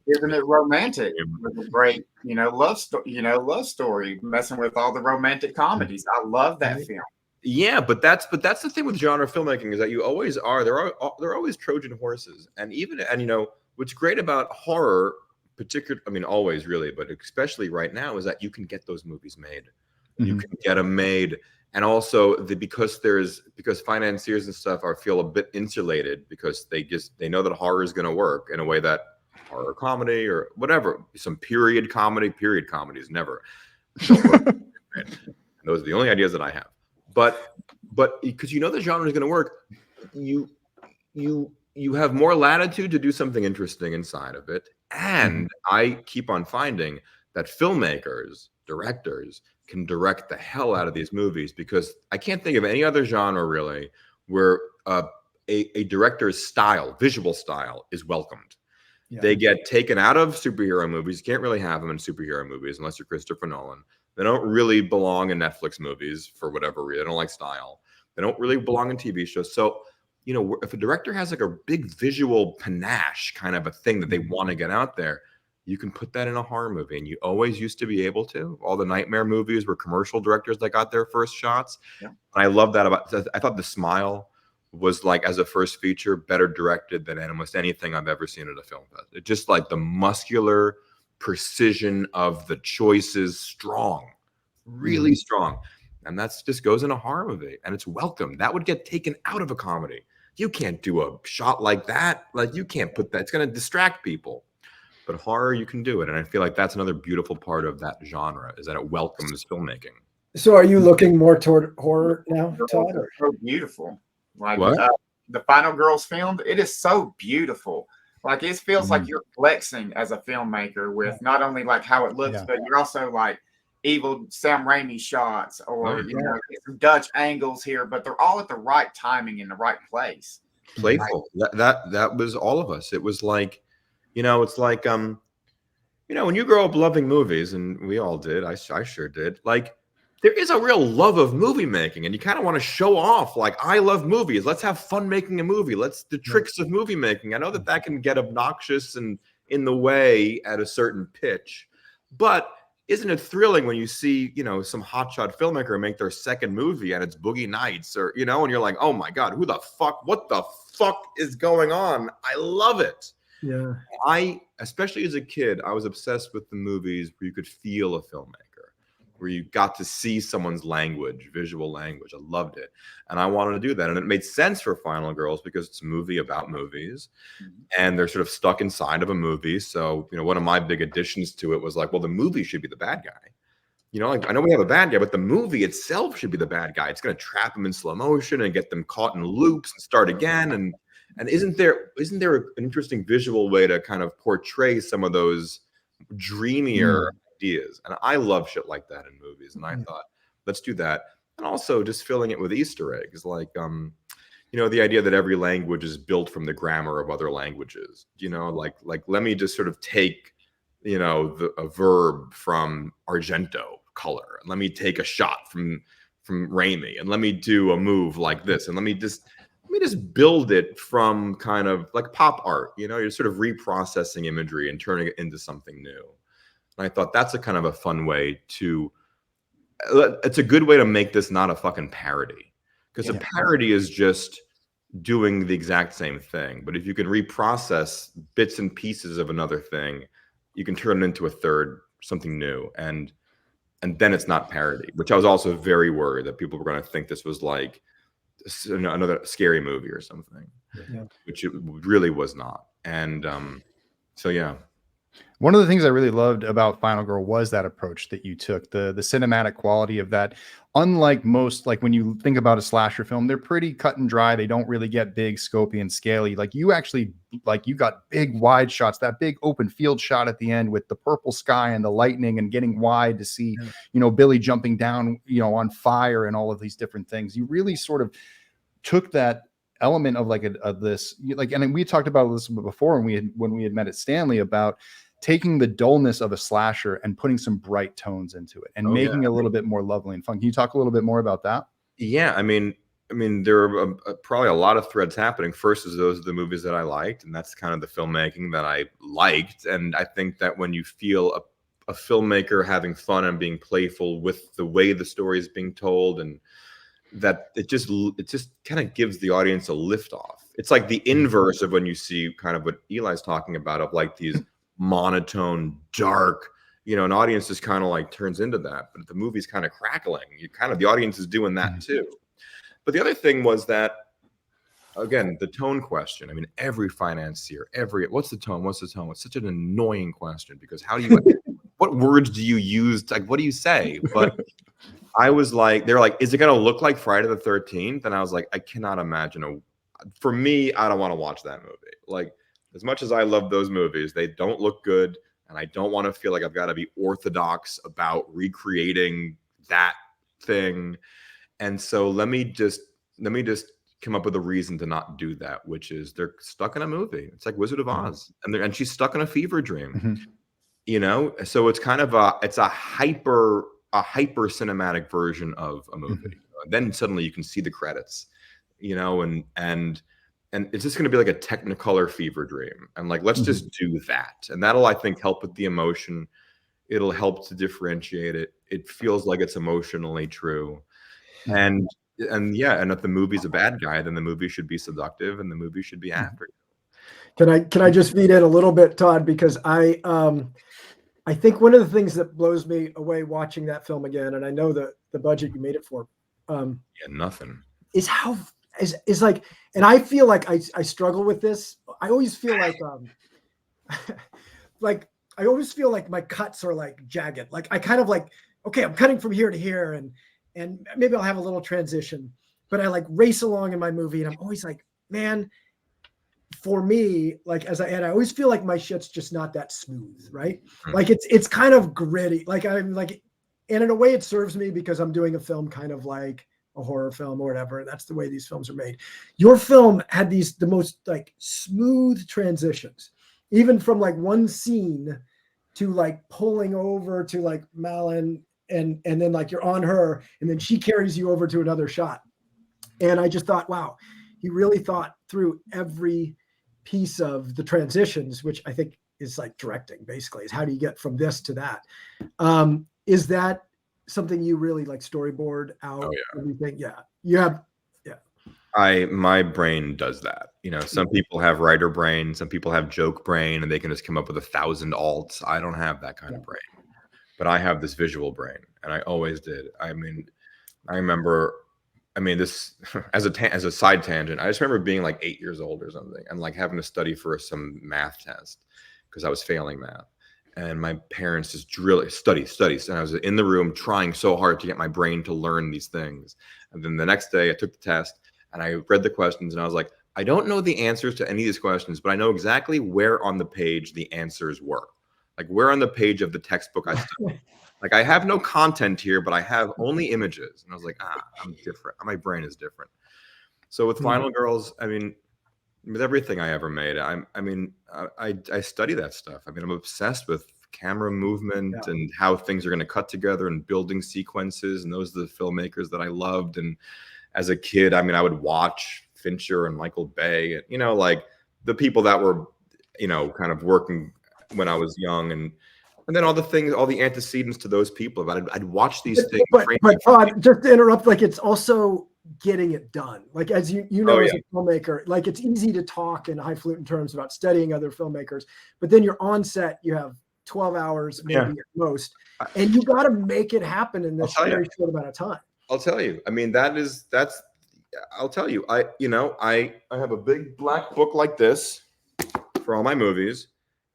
S13: isn't it romantic with a great, you know, love story, messing with all the romantic comedies. I love that film.
S12: Yeah, but that's the thing with genre filmmaking, is that you always are there are always Trojan horses, and you know what's great about horror, I mean always really, but especially right now, is that you can get those movies made. You can get them made. And also because financiers and stuff feel a bit insulated, because they know that horror is going to work in a way that horror comedy or whatever, some period comedies never don't work. And those are the only ideas that I have. But because you know the genre is going to work, you have more latitude to do something interesting inside of it. And I keep on finding that filmmakers, directors can direct the hell out of these movies, because I can't think of any other genre really where a director's style, visual style, is welcomed. Yeah. They get taken out of superhero movies. You can't really have them in superhero movies unless you're Christopher Nolan. They don't really belong in Netflix movies for whatever reason. They don't like style. They don't really belong in TV shows. So, you know, if a director has like a big visual panache kind of a thing that they want to get out there, you can put that in a horror movie. And you always used to be able to. All the Nightmare movies were commercial directors that got their first shots. Yeah. And I love that I thought The Smile was, like, as a first feature, better directed than almost anything I've ever seen at a film fest. It just, like, the muscular precision of the choices, strong, really strong. And that's just goes in a horror movie, and it's welcome. That would get taken out of a comedy. You can't do a shot like that. Like, you can't put that. It's going to distract people. But horror, you can do it. And I feel like that's another beautiful part of that genre, is that it welcomes filmmaking.
S11: So are you looking more toward horror now, Todd?
S13: So beautiful. Like
S12: what?
S13: The Final Girls filmed, it is so beautiful. Like, it feels like you're flexing as a filmmaker with not only like how it looks, but you're also like evil Sam Raimi shots, or you know, some Dutch angles here, but they're all at the right timing in the right place.
S12: Playful. That was all of us. It was like, you know, it's like, you know, when you grow up loving movies, and we all did, I sure did, like, there is a real love of movie making, and you kind of want to show off, like, I love movies. Let's have fun making a movie. The tricks of movie making. I know that can get obnoxious and in the way at a certain pitch, but isn't it thrilling when you see, you know, some hotshot filmmaker make their second movie and it's Boogie Nights, or, you know, and you're like, oh my God, what the fuck is going on? I love it.
S11: Yeah.
S12: Especially as a kid, I was obsessed with the movies where you could feel a filmmaker, where you got to see someone's language, visual language. I loved it. And I wanted to do that. And it made sense for Final Girls because it's a movie about movies, and they're sort of stuck inside of a movie. So, you know, one of my big additions to it was like, well, the movie should be the bad guy. You know, like, I know we have a bad guy, but the movie itself should be the bad guy. It's going to trap them in slow motion and get them caught in loops and start again. And isn't there an interesting visual way to kind of portray some of those dreamier ideas? And I love shit like that in movies. And I thought, let's do that. And also just filling it with Easter eggs, like, you know, the idea that every language is built from the grammar of other languages. You know, like let me just sort of take, you know, a verb from Argento, color, and let me take a shot from Raimi, and let me do a move like this, and let me just build it from kind of like pop art. You know, you're sort of reprocessing imagery and turning it into something new. And I thought that's a kind of a fun way it's a good way to make this not a fucking parody, because a parody is just doing the exact same thing. But if you can reprocess bits and pieces of another thing, you can turn it into a third, something new. And then it's not parody, which I was also very worried that people were going to think this was like another scary movie or something, which it really was not. And so, yeah.
S10: One of the things I really loved about Final Girl was that approach that you took, the cinematic quality of that. Unlike most, like when you think about a slasher film, they're pretty cut and dry. They don't really get big, scopy, and scaly. Like you actually, like you got big, wide shots, that big open field shot at the end with the purple sky and the lightning and getting wide to see, Billy jumping down, on fire and all of these different things. You really sort of took that element of like this, like, and we talked about this before when we had met at Stanley about taking the dullness of a slasher and putting some bright tones into it and making it a little bit more lovely and fun. Can you talk a little bit more about that?
S12: Yeah, I mean, there are probably a lot of threads happening. First is those are the movies that I liked, and that's kind of the filmmaking that I liked. And I think that when you feel a filmmaker having fun and being playful with the way the story is being told, and that it just kind of gives the audience a lift off. It's like the inverse of when you see kind of what Eli's talking about, of like these monotone, dark, an audience just kind of like turns into that, but the movie's kind of crackling. The audience is doing that too. But the other thing was that, again, the tone question. I mean, every financier, what's the tone? It's such an annoying question, because how do you, what words do you use? Like, what do you say? But I was like, they're like, is it going to look like Friday the 13th? And I was like, I cannot imagine for me, I don't want to watch that movie. Like, as much as I love those movies, they don't look good, and I don't want to feel like I've got to be orthodox about recreating that thing. And so let me just come up with a reason to not do that, which is they're stuck in a movie. It's like Wizard of Oz, and she's stuck in a fever dream. So it's kind of a hyper cinematic version of a movie. Then suddenly you can see the credits, and it's just going to be like a Technicolor fever dream. And like, let's just do that. And that'll, I think, help with the emotion. It'll help to differentiate it. It feels like it's emotionally true. And if the movie's a bad guy, then the movie should be seductive and the movie should be after you.
S11: Can I just feed in a little bit, Todd? Because I think one of the things that blows me away watching that film again, and I know the budget you made it for,
S12: nothing,
S11: is how is like, and I feel like I struggle with this. I always feel like like I always feel like my cuts are like jagged. Like I kind of like, okay, I'm cutting from here to here, and maybe I'll have a little transition, but I like race along in my movie, and I'm always like, man, for me, like I always feel like my shit's just not that smooth, right? Like it's kind of gritty. Like I'm like, and in a way it serves me because I'm doing a film kind of like a horror film or whatever. That's the way these films are made. Your film had the most like smooth transitions, even from like one scene to like pulling over to like Malin, and then like you're on her, and then she carries you over to another shot. And I just thought, wow, he really thought through every piece of the transitions, which I think is like directing, basically, is how do you get from this to that? Is that something you really like storyboard out?
S12: Oh, yeah.
S11: Everything? Yeah. You have,
S12: my brain does that. Some people have writer brain, some people have joke brain, and they can just come up with 1,000 alts. I don't have that kind of brain, but I have this visual brain, and I always did. I mean, I remember, this as a side tangent, I just remember being like 8 years old or something, and like having to study for some math test because I was failing math. And my parents just study. And I was in the room trying so hard to get my brain to learn these things. And then the next day I took the test and I read the questions, and I was like, I don't know the answers to any of these questions, but I know exactly where on the page the answers were. Like where on the page of the textbook I studied. Like I have no content here, but I have only images. And I was like, I'm different. My brain is different. So with Final Girls, with everything I ever made, I study that stuff. I'm obsessed with camera movement and how things are going to cut together and building sequences. And those are the filmmakers that I loved. And as a kid, I would watch Fincher and Michael Bay, like the people that were, kind of working when I was young, and then all the antecedents to those people. I'd watch these things.
S11: But Todd, just to interrupt, like it's also getting it done. Like as you know, as a filmmaker, like it's easy to talk in highfalutin terms about studying other filmmakers, but then you're on set, you have 12 hours maybe at most, and you got to make it happen in this very short amount of time.
S12: I'll tell you. I'll tell you. I have a big black book like this for all my movies,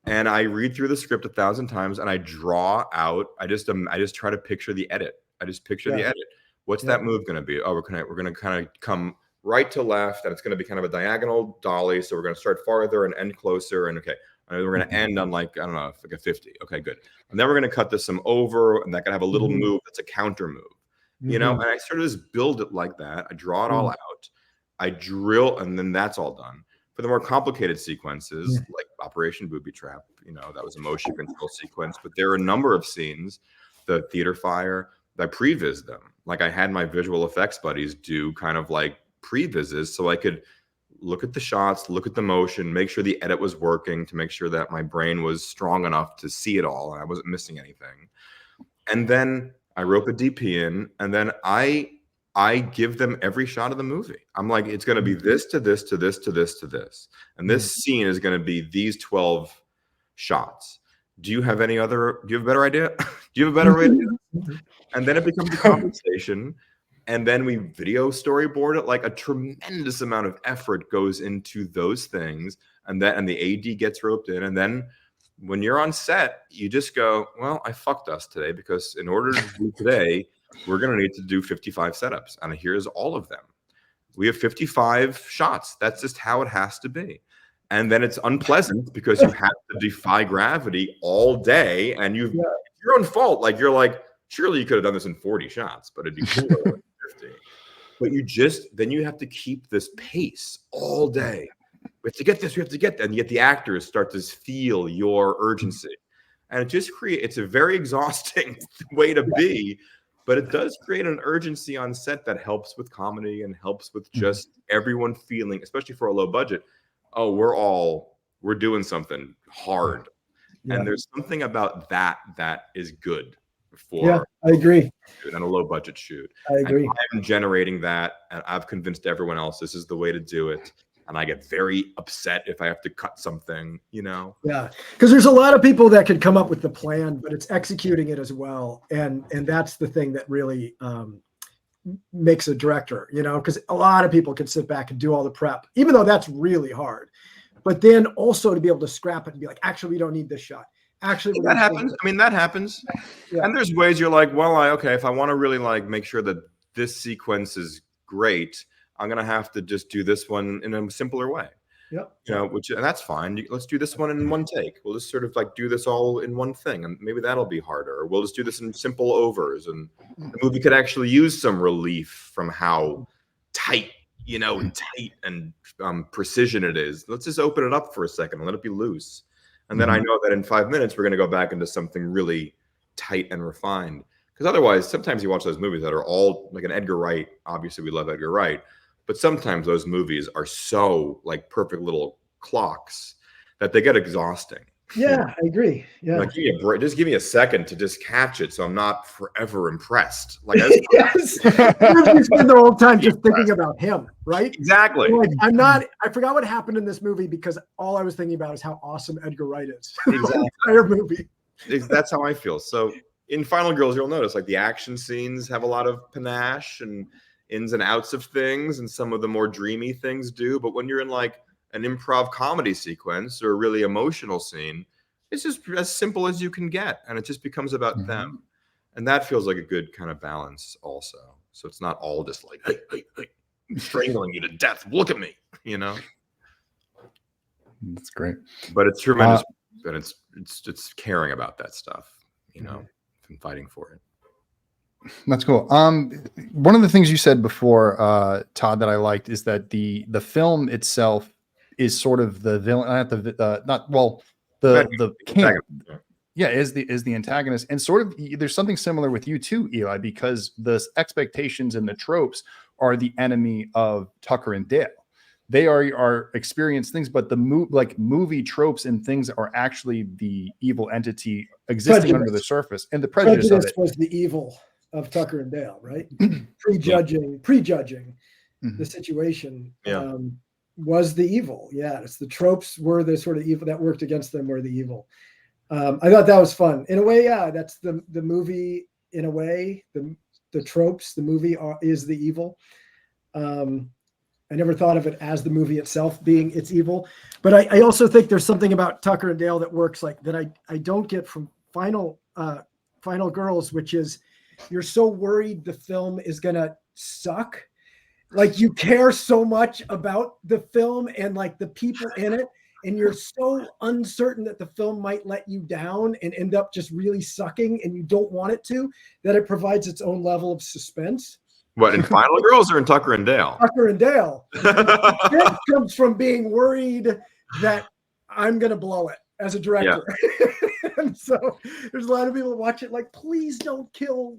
S12: and I read through the script 1,000 times, and I draw out. I just try to picture the edit. I just picture the edit. What's that move going to be? Oh, we're gonna kind of come right to left, and it's going to be kind of a diagonal dolly. So we're going to start farther and end closer, and okay, and we're going to end on like, I don't know, like a 50. Okay, good. And then we're going to cut this some over, and that can have a little move that's a counter move. You know, and I sort of just build it like that. I draw it all out. I drill, and then that's all done. For the more complicated sequences, like Operation Booby Trap, you know, that was a motion control sequence. But there are a number of scenes, the theater fire, I previs them. Like I had my visual effects buddies do kind of like previses so I could look at the shots, look at the motion, make sure the edit was working to make sure that my brain was strong enough to see it all and I wasn't missing anything. And then I rope a DP in, and then I give them every shot of the movie. I'm like, it's going to be this to this to this to this to this. And this scene is going to be these 12 shots. Do you have a better idea? Do you have a better idea? And then it becomes a conversation. And then we video storyboard it. Like a tremendous amount of effort goes into those things. And the AD gets roped in. And then when you're on set, you just go, well, I fucked us today, because in order to do today, we're going to need to do 55 setups. And here's all of them. We have 55 shots. That's just how it has to be. And then it's unpleasant because you have to defy gravity all day. And you're on fault. Like, you're like, surely you could have done this in 40 shots, but it'd be cooler than 50. But then you have to keep this pace all day. We have to get this, we have to get that. And yet the actors start to feel your urgency. And it just it's a very exhausting way to be. But it does create an urgency on set that helps with comedy and helps with just everyone feeling, especially for a low budget, oh, we're doing something hard. Yeah. And there's something about that is good for
S11: I agree.
S12: And a low budget shoot.
S11: I agree.
S12: And I'm generating that, and I've convinced everyone else this is the way to do it. And I get very upset if I have to cut something, you know?
S11: Yeah, because there's a lot of people that could come up with the plan, but it's executing it as well. And that's the thing that really makes a director, you know, because a lot of people can sit back and do all the prep, even though that's really hard. But then also to be able to scrap it and be like, actually, we don't need this shot. Actually,
S12: that happens. I mean, that happens. Yeah. And there's ways you're like, well, if I want to really like make sure that this sequence is great, I'm going to have to just do this one in a simpler way.
S11: Yep.
S12: You know, and that's fine. Let's do this one in one take. We'll just sort of like do this all in one thing. And maybe that'll be harder. Or we'll just do this in simple overs. And the movie could actually use some relief from how tight, you know, and tight and precision it is. Let's just open it up for a second and let it be loose. And then I know that in 5 minutes, we're going to go back into something really tight and refined. Because otherwise, sometimes you watch those movies that are all like an Edgar Wright. Obviously, we love Edgar Wright. But sometimes those movies are so like perfect little clocks that they get exhausting.
S11: Yeah, I agree. Yeah,
S12: like, just give me a second to just catch it, so I'm not forever impressed. Like,
S11: yes, you spend the whole time just thinking about him, right?
S12: Exactly.
S11: Like, I forgot what happened in this movie because all I was thinking about is how awesome Edgar Wright is.
S12: Exactly.
S11: The entire movie.
S12: That's how I feel. So in Final Girls, you'll notice like the action scenes have a lot of panache and ins and outs of things, and some of the more dreamy things do. But when you're in like an improv comedy sequence or a really emotional scene, it's just as simple as you can get, and it just becomes about them, and that feels like a good kind of balance also. So it's not all just like, hey, I'm strangling you to death, look at me, you know.
S10: That's great.
S12: But it's tremendous, and it's caring about that stuff, you know, and fighting for it.
S10: That's cool. One of the things you said before, Todd, that I liked is that the film itself is sort of the villain, the camp. Yeah, is the antagonist, and sort of there's something similar with you too, Eli, because the expectations and the tropes are the enemy of Tucker and Dale. They are experienced things, but the movie tropes and things are actually the evil entity existing under the surface, and the prejudice of it
S11: was the evil of Tucker and Dale, right? prejudging the situation was the evil. Yeah, it's the tropes were the sort of evil that worked against them were the evil. I thought that was fun. In a way, yeah, that's the movie. In a way, the tropes, the movie is the evil. I never thought of it as the movie itself being it's evil. But I also think there's something about Tucker and Dale that works like that I don't get from Final Girls, which is you're so worried the film is gonna suck. Like you care so much about the film and like the people in it, and you're so uncertain that the film might let you down and end up just really sucking, and you don't want it to, that it provides its own level of suspense.
S12: What, in Final Girls or in Tucker and Dale?
S11: Tucker and Dale. It comes from being worried that I'm going to blow it as a director. Yeah. And so there's a lot of people that watch it like, please don't kill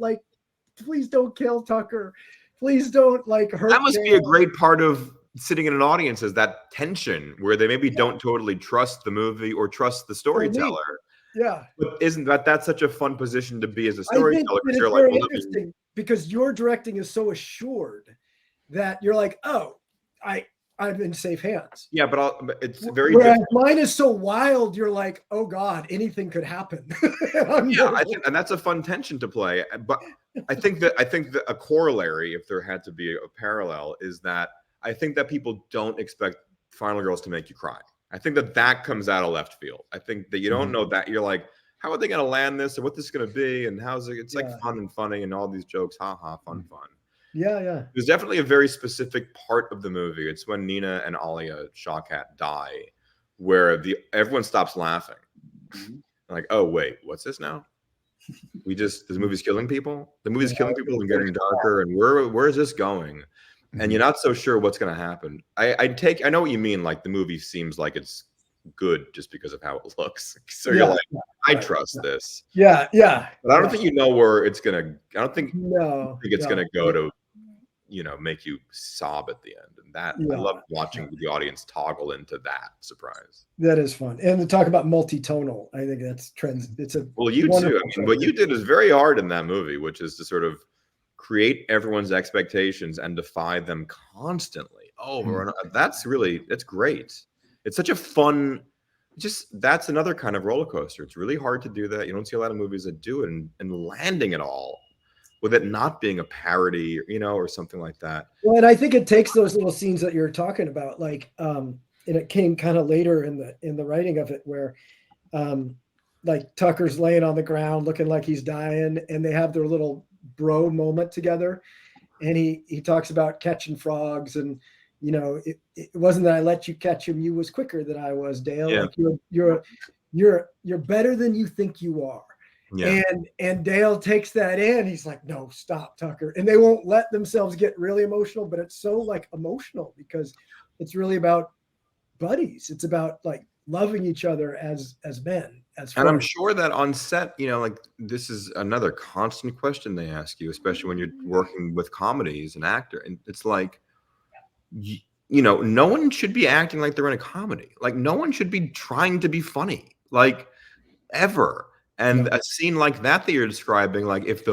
S11: Tucker. Please don't like hurt.
S12: That must
S11: Dale.
S12: be a great part of sitting in an audience, is that tension where they maybe don't totally trust the movie or trust the storyteller.
S11: Yeah.
S12: But isn't that's such a fun position to be as a storyteller?
S11: It's
S12: you're
S11: very
S12: like,
S11: interesting because your directing is so assured that you're like, oh, I'm in safe hands.
S12: Yeah, but it's very
S11: Whereas
S12: different.
S11: mine is so wild, you're like, oh God, anything could happen.
S12: Yeah, I think, and that's a fun tension to play. But I think that a corollary, if there had to be a parallel, is that I think that people don't expect Final Girls to make you cry. I think that comes out of left field. I think that you don't know that. You're like, how are they going to land this, and what this is going to be, and how's it? It's like fun and funny, and all these jokes, ha ha, fun.
S11: Yeah, yeah.
S12: There's definitely a very specific part of the movie. It's when Nina and Alia Shawkat die, where everyone stops laughing. Like, oh wait, what's this now? This movie's killing people. The movie's killing people and getting darker. And where is this going? And you're not so sure what's going to happen. I know what you mean. Like the movie seems like it's good just because of how it looks. So you're like, I trust this.
S11: Yeah, yeah.
S12: But I don't think you know where it's gonna. I don't think.
S11: No.
S12: I think it's gonna go to, make you sob at the end. And that I love watching the audience toggle into that surprise.
S11: That is fun. And to talk about multi-tonal, I think that's trends. It's a
S12: well, you too. I mean, what you did is very hard in that movie, which is to sort of create everyone's expectations and defy them constantly. That's great. It's such a fun, that's another kind of roller coaster. It's really hard to do that. You don't see a lot of movies that do it, and landing it all with it not being a parody, or something like that.
S11: Well, and I think it takes those little scenes that you're talking about, like, and it came kind of later in the writing of it, where, like Tucker's laying on the ground looking like he's dying, and they have their little bro moment together, and he talks about catching frogs, and it wasn't that I let you catch him, you was quicker than I was, Dale.
S12: Yeah.
S11: Like you're better than you think you are. Yeah. And Dale takes that in. He's like, no, stop, Tucker. And they won't let themselves get really emotional, but it's so like emotional because it's really about buddies. It's about like loving each other as men.
S12: And I'm sure that on set, like this is another constant question they ask you, especially when you're working with comedy as an actor. And it's like, no one should be acting like they're in a comedy. Like no one should be trying to be funny, like ever. And a scene like that you're describing, like if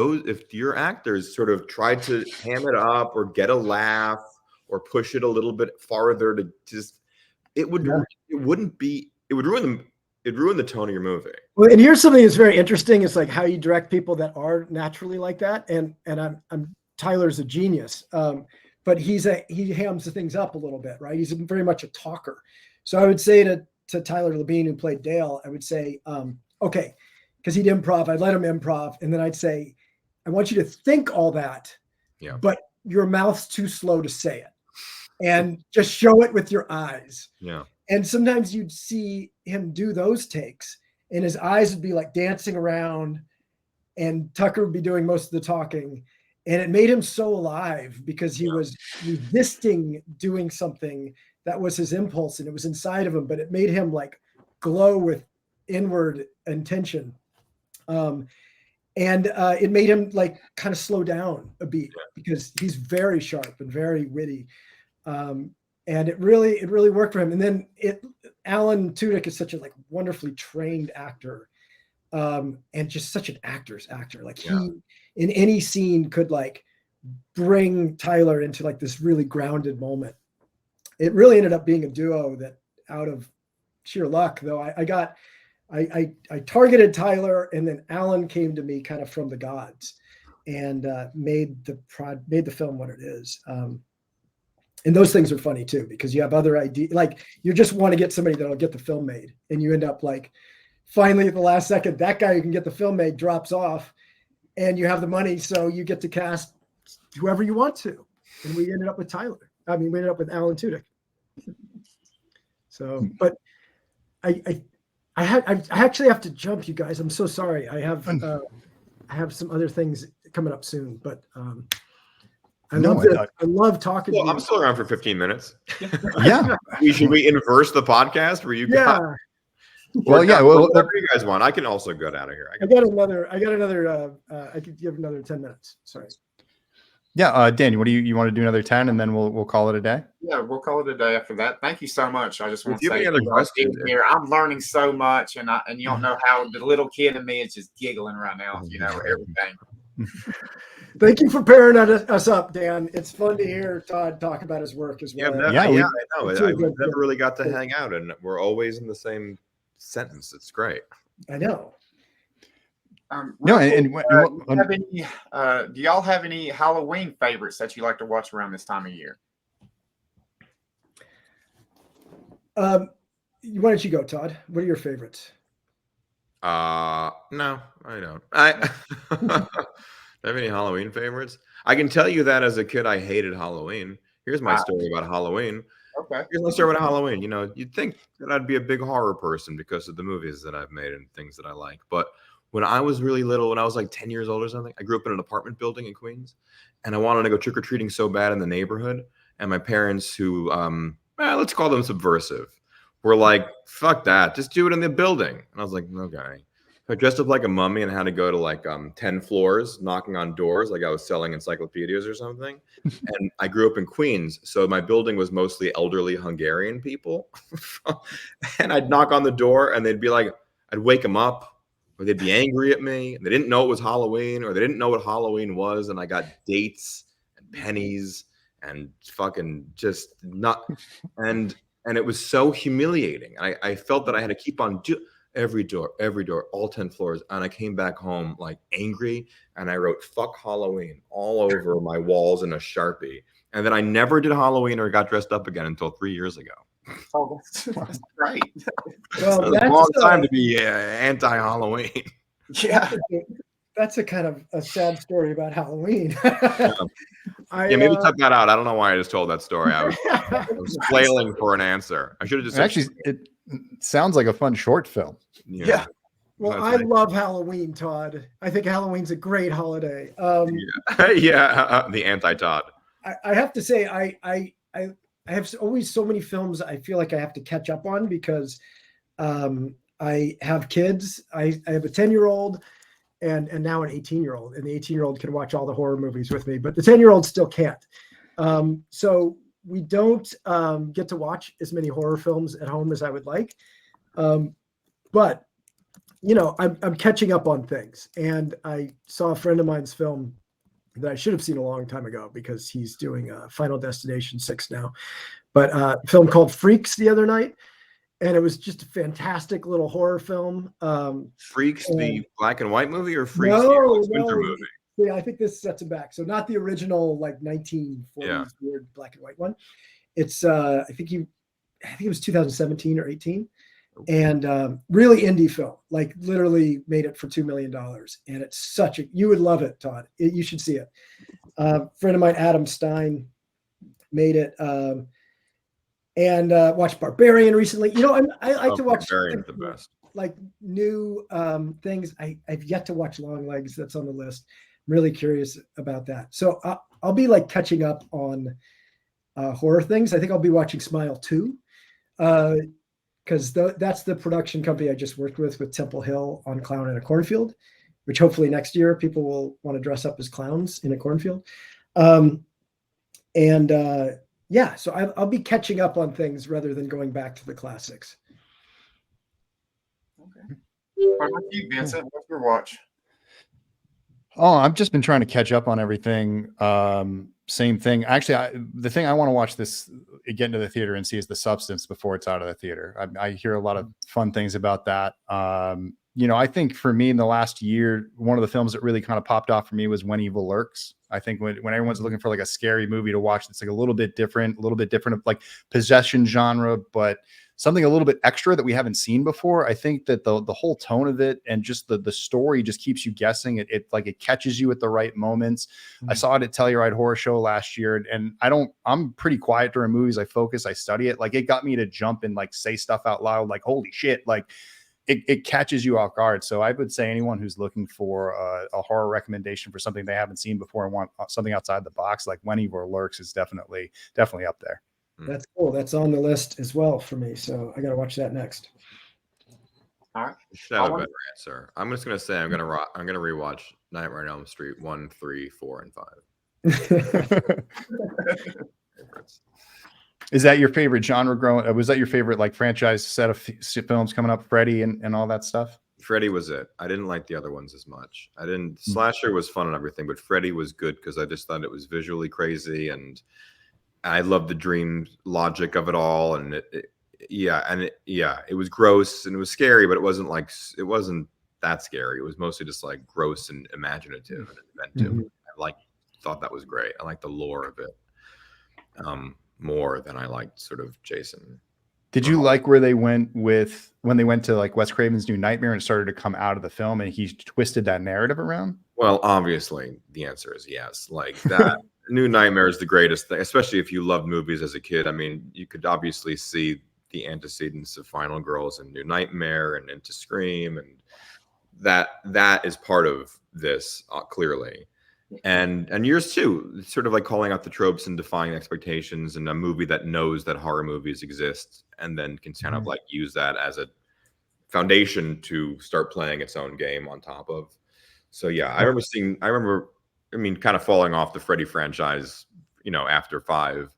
S12: your actors sort of try to ham it up or get a laugh or push it a little bit farther to just, it would ruin the tone of your movie.
S11: Well, and here's something that's very interesting. It's like how you direct people that are naturally like that. And I'm Tyler's a genius, but he hams the things up a little bit, right? He's very much a talker. So I would say to Tyler Labine, who played Dale, I would say, okay, because he'd improv, I'd let him improv, and then I'd say, I want you to think all that, but your mouth's too slow to say it, and just show it with your eyes.
S12: Yeah.
S11: And sometimes you'd see him do those takes, and his eyes would be like dancing around, and Tucker would be doing most of the talking, and it made him so alive because he was resisting doing something that was his impulse, and it was inside of him, but it made him like glow with inward intention. And it made him like kind of slow down a beat because he's very sharp and very witty. And it really worked for him. And then Alan Tudyk is such a like wonderfully trained actor, and just such an actor's actor. Like he in any scene could like bring Tyler into like this really grounded moment. It really ended up being a duo that, out of sheer luck, though, I targeted Tyler, and then Alan came to me kind of from the gods, and made the film what it is. And those things are funny too, because you have other ideas. Like you just want to get somebody that'll get the film made, and you end up like finally at the last second, that guy who can get the film made drops off, and you have the money, so you get to cast whoever you want to. And we ended up with Tyler. I mean, we ended up with Alan Tudyk. So, but I actually have to jump, you guys. I'm so sorry. I have some other things coming up soon, but I love talking to you.
S12: I'm still around for 15 minutes.
S10: Yeah.
S12: Should we inverse the podcast where you
S11: Yeah.
S10: Well, yeah. Well,
S12: whatever you guys want. I can also get out of here.
S11: I got another. I could give another 10 minutes. Sorry.
S10: Yeah, Dan, what do you want to do another 10 and then we'll call it a day?
S13: Yeah, we'll call it a day after that. Thank you so much. I just want to say
S12: any other questions
S13: here. I'm learning so much, and you don't know how the little kid in me is just giggling right now. You know everything.
S11: Thank you for pairing us up, Dan. It's fun to hear Todd talk about his work as well.
S12: I know. I never really got to hang out, and we're always in the same sentence. It's great.
S11: I know.
S10: No,
S13: do y'all have any Halloween favorites that you like to watch around this time of year?
S11: Why don't you go, Todd? What are your favorites?
S12: No, I don't. I have any Halloween favorites? I can tell you that as a kid, I hated Halloween. Here's my story about Halloween.
S13: Okay.
S12: Here's my story about Halloween. You know, you'd think that I'd be a big horror person because of the movies that I've made and things that I like. But when I was really little, when I was like 10 years old or something, I grew up in an apartment building in Queens, and I wanted to go trick-or-treating so bad in the neighborhood. And my parents, who, let's call them subversive, were like, fuck that, just do it in the building. And I was like, okay. I dressed up like a mummy and had to go to like 10 floors knocking on doors like I was selling encyclopedias or something. And I grew up in Queens, so my building was mostly elderly Hungarian people. And I'd knock on the door and they'd be like, I'd wake them up, or they'd be angry at me. And they didn't know it was Halloween, or they didn't know what Halloween was. And I got dates and pennies and fucking just not. And it was so humiliating. I felt that I had to keep on every door, all 10 floors. And I came back home like angry, and I wrote "fuck Halloween" all over my walls in a Sharpie. And then I never did Halloween or got dressed up again until 3 years ago.
S13: Oh, that's great.
S11: Well,
S12: that's a long time to be anti-Halloween.
S11: Yeah. That's a kind of a sad story about Halloween.
S12: Maybe cut that out. I don't know why I just told that story. I was flailing for an answer. I should have just
S10: actually. It sounds like a fun short film.
S11: Yeah. Well, I love Halloween, Todd. I think Halloween's a great holiday.
S12: The anti-Todd.
S11: I have to say, I have always so many films I feel like I have to catch up on because I have kids. I have a 10-year-old. And now an 18-year-old, and the 18-year-old can watch all the horror movies with me, but the 10-year-old still can't. So we don't get to watch as many horror films at home as I would like. But you know, I'm catching up on things, and I saw a friend of mine's film that I should have seen a long time ago because he's doing Final Destination 6 now, but a film called Freaks the other night. And it was just a fantastic little horror film.
S12: Freaks, the black and white movie, or Freaks, the winter movie?
S11: Yeah, I think this sets it back. So not the original, like 1940s weird black and white one. It's I think it was 2017 or 18, and really indie film. Like literally made it for $2 million, and it's you would love it, Todd. You should see it. Friend of mine, Adam Stein, made it. And watched Barbarian recently. You know, I like to watch
S12: Barbarian's the best.
S11: Like new things. I've yet to watch Long Legs. That's on the list. I'm really curious about that. So I'll be like catching up on horror things. I think I'll be watching Smile 2 because that's the production company I just worked with Temple Hill on Clown in a Cornfield, which hopefully next year people will want to dress up as clowns in a cornfield. Yeah, so I'll be catching up on things rather than going back to the classics.
S13: Okay. What about you, Vincent? What's your watch?
S10: Oh, I've just been trying to catch up on everything. Same thing. Actually, the thing I want to watch get into the theater and see is The Substance before it's out of the theater. I hear a lot of fun things about that. you know, I think for me in the last year, one of the films that really kind of popped off for me was When Evil Lurks. I think when everyone's looking for like a scary movie to watch, that's like a little bit different of like possession genre, but something a little bit extra that we haven't seen before. I think that the whole tone of it and just the story just keeps you guessing. It like it catches you at the right moments. I saw it at Telluride Horror Show last year, and I'm pretty quiet during movies. I focus, I study it. Like it got me to jump and like say stuff out loud, like holy shit, like it catches you off guard. So I would say anyone who's looking for a horror recommendation for something they haven't seen before and want something outside the box, like When Evil Lurks is definitely up there.
S11: That's cool. That's on the list as well for me. So I got to watch that next.
S13: All right.
S12: You should have a better answer. I'm just gonna say I'm gonna rewatch Nightmare on Elm Street 1, 3, 4, and 5.
S10: Is that your favorite genre growing? Was that your favorite like franchise set of films coming up? Freddy and all that stuff.
S12: Freddy was it. I didn't like the other ones as much. I didn't. Slasher was fun and everything, but Freddy was good because I just thought it was visually crazy and I loved the dream logic of it all. And it was gross and it was scary, but it wasn't that scary. It was mostly just like gross and imaginative and inventive. I thought that was great. I liked the lore of it more than I liked sort of Jason.
S10: Did you like where they went when they went to like Wes Craven's New Nightmare and started to come out of the film and he twisted that narrative around?
S12: Well, obviously the answer is yes. Like that New Nightmare is the greatest thing, especially if you loved movies as a kid. I mean, you could obviously see the antecedents of Final Girls and New Nightmare and Into Scream, and that is part of this clearly. And yours too, sort of like calling out the tropes and defying expectations, and a movie that knows that horror movies exist and then can kind of like use that as a foundation to start playing its own game on top of. So yeah, I remember kind of falling off the Freddy franchise, after 5,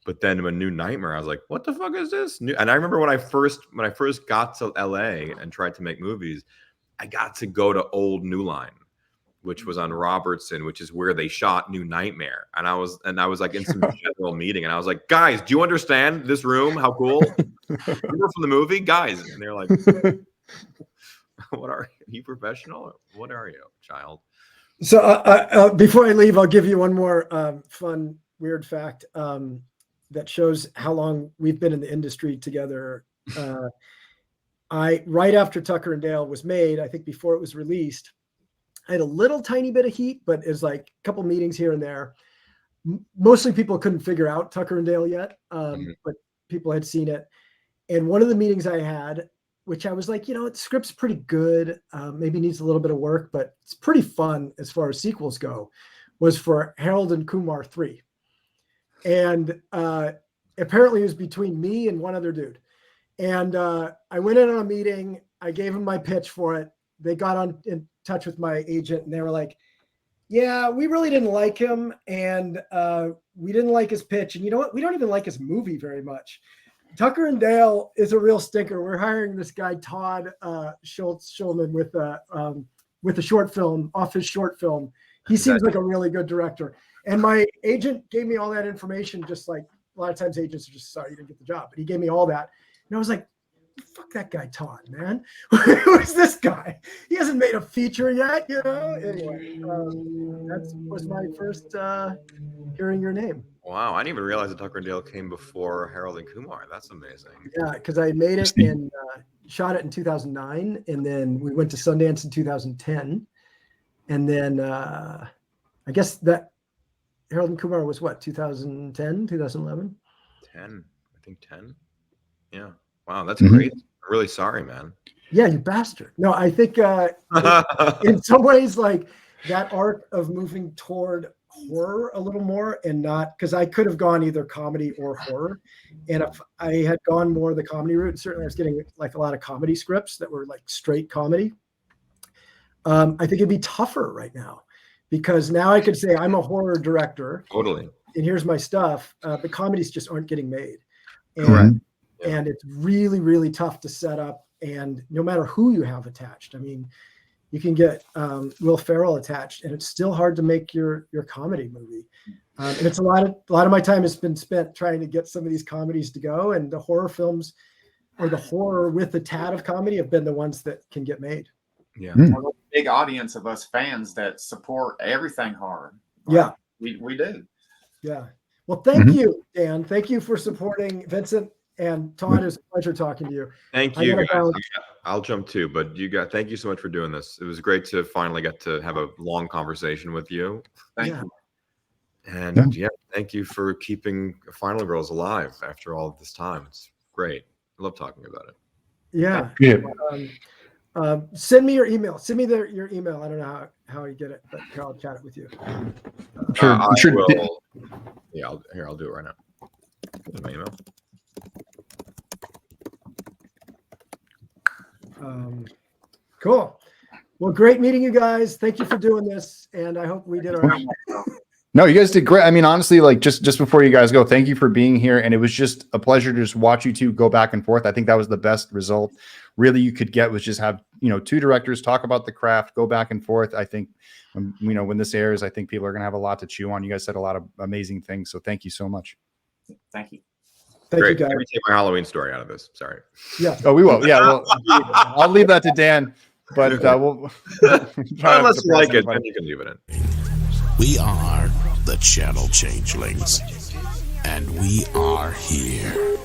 S12: but then when New Nightmare, I was like, what the fuck is this? And I remember when I first got to LA and tried to make movies, I got to go to Old New Line, which was on Robertson, which is where they shot New Nightmare. And I was like in some general meeting, and I was like, guys, do you understand this room? How cool? You were from the movie, guys. And they're like, what are you professional? What are you, child?
S11: So before I leave, I'll give you one more fun, weird fact that shows how long we've been in the industry together. Right after Tucker and Dale was made, I think before it was released, I had a little tiny bit of heat, but it's like a couple meetings here and there. Mostly people couldn't figure out Tucker and Dale yet, but people had seen it. And one of the meetings I had, which I was like, the script's pretty good, maybe needs a little bit of work, but it's pretty fun as far as sequels go, was for Harold and Kumar 3. And apparently it was between me and one other dude. And I went in on a meeting. I gave him my pitch for it. They got in touch with my agent, and they were like, yeah, we really didn't like him, and we didn't like his pitch. And you know what? We don't even like his movie very much. Tucker and Dale is a real stinker. We're hiring this guy, Todd Strauss-Schulson, with a short film, off his short film. He seems like a really good director. And my agent gave me all that information, just like a lot of times agents are just sorry you didn't get the job. But he gave me all that. And I was like, fuck that guy, Todd, man. Who is this guy? He hasn't made a feature yet, Anyway, that was my first hearing your name.
S12: Wow, I didn't even realize that Tucker and Dale came before Harold and Kumar. That's amazing.
S11: Yeah, because I made it and shot it in 2009, and then we went to Sundance in 2010, and then I guess that Harold and Kumar was what, 2010, 2011?
S12: 10, I think 10. Yeah. Wow, that's great. I'm really sorry, man.
S11: Yeah, you bastard. No, I think in some ways, like that arc of moving toward horror a little more, and not because I could have gone either comedy or horror. And if I had gone more the comedy route, certainly I was getting like a lot of comedy scripts that were like straight comedy. I think it'd be tougher right now because now I could say I'm a horror director.
S12: Totally.
S11: And here's my stuff. But comedies just aren't getting made. And it's really, really tough to set up. And no matter who you have attached, I mean, you can get Will Ferrell attached, and it's still hard to make your comedy movie. And it's a lot of my time has been spent trying to get some of these comedies to go. And the horror films, or the horror with a tad of comedy, have been the ones that can get made.
S12: Yeah.
S13: We're a big audience of us fans that support everything horror.
S11: Yeah.
S13: We do.
S11: Yeah. Well, thank you, Dan. Thank you for supporting Vincent and Todd. It's a pleasure talking to you.
S12: Thank you, guys. I'll jump too, but thank you so much for doing this. It was great to finally get to have a long conversation with you.
S13: Thank you.
S12: And thank you for keeping Final Girls alive after all this time. It's great. I love talking about it.
S11: Yeah. Send me your email. Send me your email. I don't know how you get it, but I'll chat it with you.
S12: I will. Yeah, I'll do it right now. Here's my email.
S11: Cool. Well, great meeting you guys. Thank you for doing this, and I hope we did our.
S10: No, you guys did great. I mean, honestly, like just before you guys go, thank you for being here, and it was just a pleasure to just watch you two go back and forth. I think that was the best result really you could get, was just have two directors talk about the craft, go back and forth. I think when this airs, I think people are going to have a lot to chew on. You guys said a lot of amazing things, so thank you so much.
S13: Thank you.
S11: Thank you, guys.
S12: Let me take my Halloween story out of this. Sorry.
S11: Yeah.
S10: Oh, we will. Yeah. Well, I'll leave that to Dan, but we'll try
S12: unless you like it, then you can leave it in.
S1: We are the Channel Changelings, and we are here.